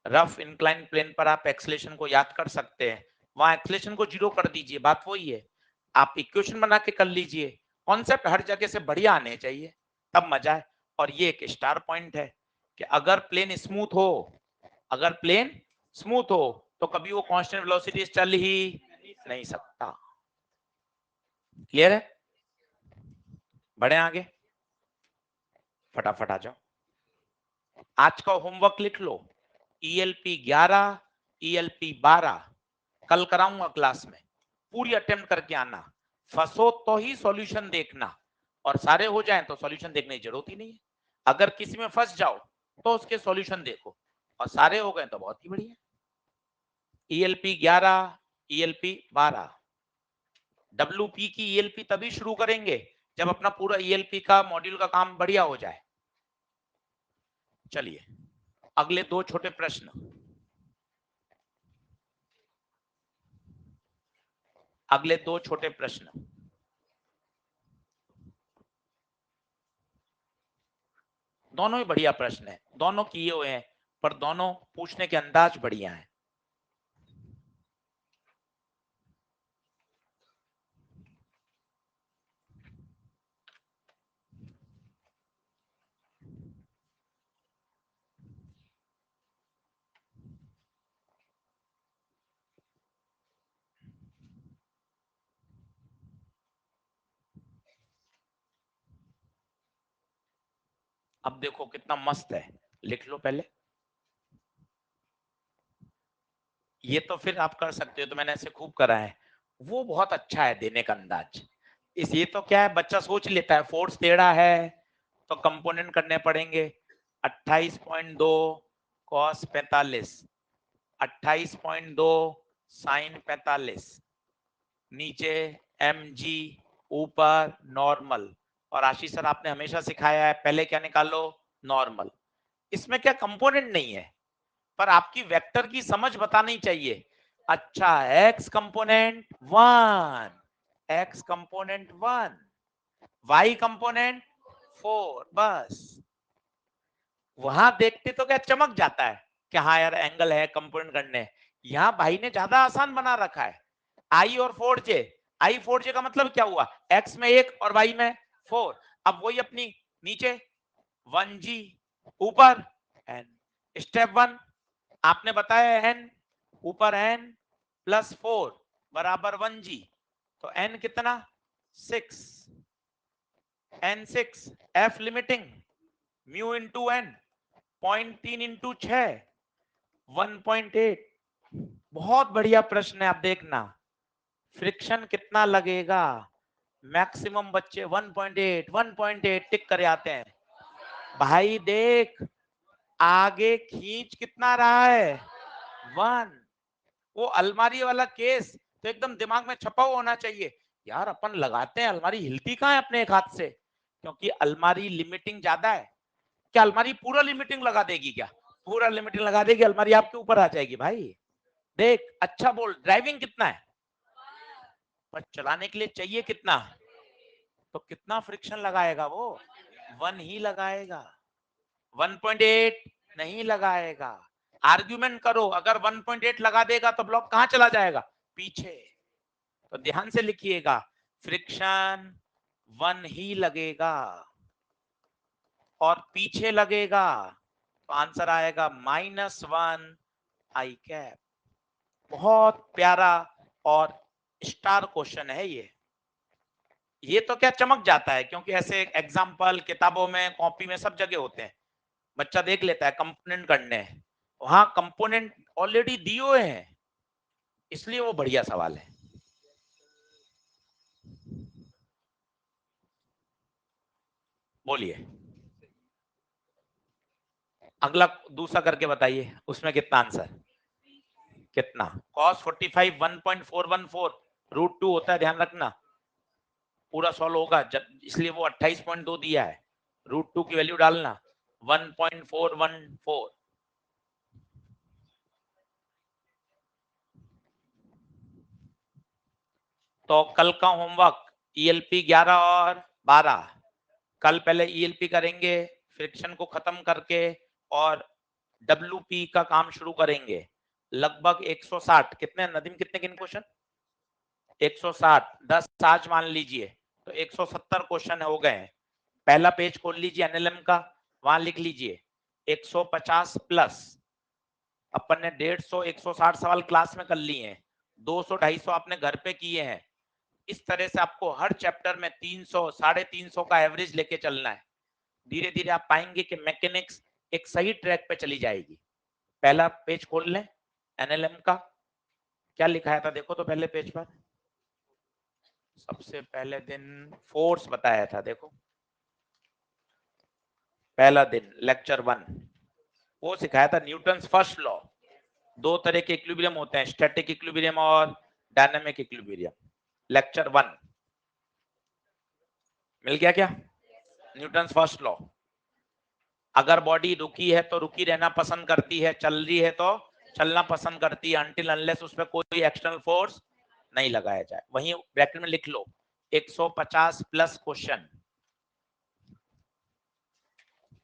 रफ इंक्लाइन प्लेन पर आप एक्सेलरेशन को याद कर सकते हैं, वहां एक्सेलरेशन को 0 कर दीजिए, बात वही है। आप इक्वेशन बना के कर लीजिए, कॉन्सेप्ट हर जगह से बढ़िया आने चाहिए, तब मजा है। और ये एक स्टार पॉइंट है कि अगर प्लेन स्मूथ हो, अगर प्लेन स्मूथ हो तो कभी वो कांस्टेंट वेलोसिटी चल ही नहीं सकता। क्लियर है? बढ़े आगे, फटाफट आ जाओ। आज का होमवर्क लिख लो, ELP 11, ELP 12 कल कराऊंगा क्लास में, पूरी अटेम्प्ट करके आना। फंसो तो ही सॉल्यूशन देखना, और सारे हो जाएं तो सॉल्यूशन देखने की जरूरत ही नहीं है। अगर किसी में फंस जाओ तो उसके सॉल्यूशन देखो, और सारे हो गए तो बहुत ही बढ़िया। ELP 11, ELP 12, WP की ELP तभी शुरू करेंगे जब अपना पूरा ELP का मॉड्यूल का काम बढ़िया हो जाए। चलिए अगले दो छोटे प्रश्न, अगले दो छोटे प्रश्न। दोनों ही बढ़िया प्रश्न है, दोनों किए हुए हैं, पर दोनों पूछने के अंदाज बढ़िया है। अब देखो कितना मस्त है, लिख लो पहले। ये तो फिर आप कर सकते हो, तो मैंने ऐसे खूब करा है, वो बहुत अच्छा है देने का अंदाज। इस ये तो क्या है, बच्चा सोच लेता है फोर्स टेढ़ा है तो कंपोनेंट करने पड़ेंगे। 28.2 कॉस 45, 28.2 साइन 45, नीचे mg, ऊपर नॉर्मल। और आशीष सर आपने हमेशा सिखाया है पहले क्या निकालो, नॉर्मल। इसमें क्या कंपोनेंट नहीं है, पर आपकी वेक्टर की समझ बतानी चाहिए। अच्छा, x component 1, x component 1, y component 4, बस। वहां देखते तो क्या चमक जाता है कि हाँ यार एंगल है, कंपोनेंट करने। यहाँ भाई ने ज्यादा आसान बना रखा है, आई और 4j। आई 4j का मतलब क्या हुआ, x में 1 और y में 4। अब वही अपनी नीचे 1g, ऊपर n। स्टेप 1 आपने बताया n, ऊपर n प्लस 4 बराबर 1g, तो n कितना 6, n6, f limiting mu into n, 0.3 into 6, 1.8। बहुत बढ़िया प्रश्न है, आप देखना फ्रिक्शन कितना लगेगा। मैक्सिमम बच्चे 1.8 1.8 टिक करे आते हैं। भाई देख आगे खींच कितना रहा है, 1। वो अलमारी वाला केस तो एकदम दिमाग में छपा हुआ होना चाहिए। यार अपन लगाते हैं, अलमारी हिलती कहाँ है अपने एक हाथ से, क्योंकि अलमारी लिमिटिंग ज्यादा है। क्या अलमारी पूरा लिमिटिंग लगा देगी क्या, पूरा लिमिटिंग लगा देगी, अलमारी आपके ऊपर आ जाएगी भाई। देख अच्छा बोल, ड्राइविंग कितना है, पर चलाने के लिए चाहिए कितना, तो कितना फ्रिक्शन लगाएगा वो, 1 ही लगाएगा, 1.8 नहीं लगाएगा। आर्ग्यूमेंट करो, अगर 1.8 लगा देगा तो ब्लॉक कहां चला जाएगा, पीछे। तो ध्यान से लिखिएगा, फ्रिक्शन 1 ही लगेगा और पीछे लगेगा, तो आंसर आएगा -1 आई कैप। बहुत प्यारा और स्टार क्वेश्चन है ये तो क्या चमक जाता है, क्योंकि ऐसे एग्जाम्पल किताबों में, कॉपी में, सब जगह होते हैं, बच्चा देख लेता है कंपोनेंट करने, वहां कंपोनेंट ऑलरेडी दिए हुए हैं, इसलिए वो बढ़िया सवाल है। बोलिए, अगला दूसरा करके बताइए, उसमें कितना आंसर, कितना cos 45 1.414 √2 होता है, ध्यान रखना, पूरा सॉल्व होगा, इसलिए वो 28.2 दिया है, √2 की वैल्यू डालना 1.414। तो कल का होमवर्क ELP 11 और 12, कल पहले ELP करेंगे, फ्रिक्शन को खत्म करके, और WP का काम शुरू करेंगे। लगभग 160, कितने नदीम, कितने किन क्वेश्चन, 160, 10 आज मान लीजिए, तो 170 क्वेश्चन हो गए। पहला पेज खोल लीजिए NLM का, वहां लिख लीजिए 150 प्लस, अपन ने 150 160 सवाल क्लास में कर लिए हैं, 200 250 आपने घर पे किए हैं। इस तरह से आपको हर चैप्टर में 300 350 का एवरेज लेके चलना है। धीरे धीरे आप पाएंगे कि मैकेनिक्स एक सही ट्रैक पे चली जाएगी। पहला पेज खोल लें NLM का, क्या लिखाया था देखो तो पहले पेज पर, सबसे पहले दिन फोर्स बताया था, देखो पहला दिन लेक्चर 1 वो सिखाया था न्यूटन्स फर्स्ट लॉ। दो तरह के इक्विलिब्रियम होते हैं, स्टैटिक इक्विलिब्रियम और डायनामिक इक्विलिब्रियम। लेक्चर 1 मिल गया क्या, न्यूटन्स फर्स्ट लॉ, अगर बॉडी रुकी है तो रुकी रहना पसंद करती है, चल रही है तो चलना पसंद करती है, अनटिल अनलेस उसमें कोई एक्सटर्नल फोर्स नहीं लगाया जाए। वहीं ब्रैकेट में लिख लो 150 प्लस क्वेश्चन,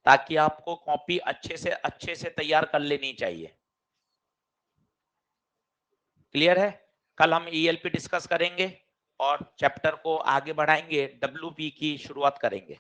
ताकि आपको कॉपी अच्छे से तैयार कर लेनी चाहिए। क्लियर है, कल हम ELP डिस्कस करेंगे और चैप्टर को आगे बढ़ाएंगे, WP की शुरुआत करेंगे।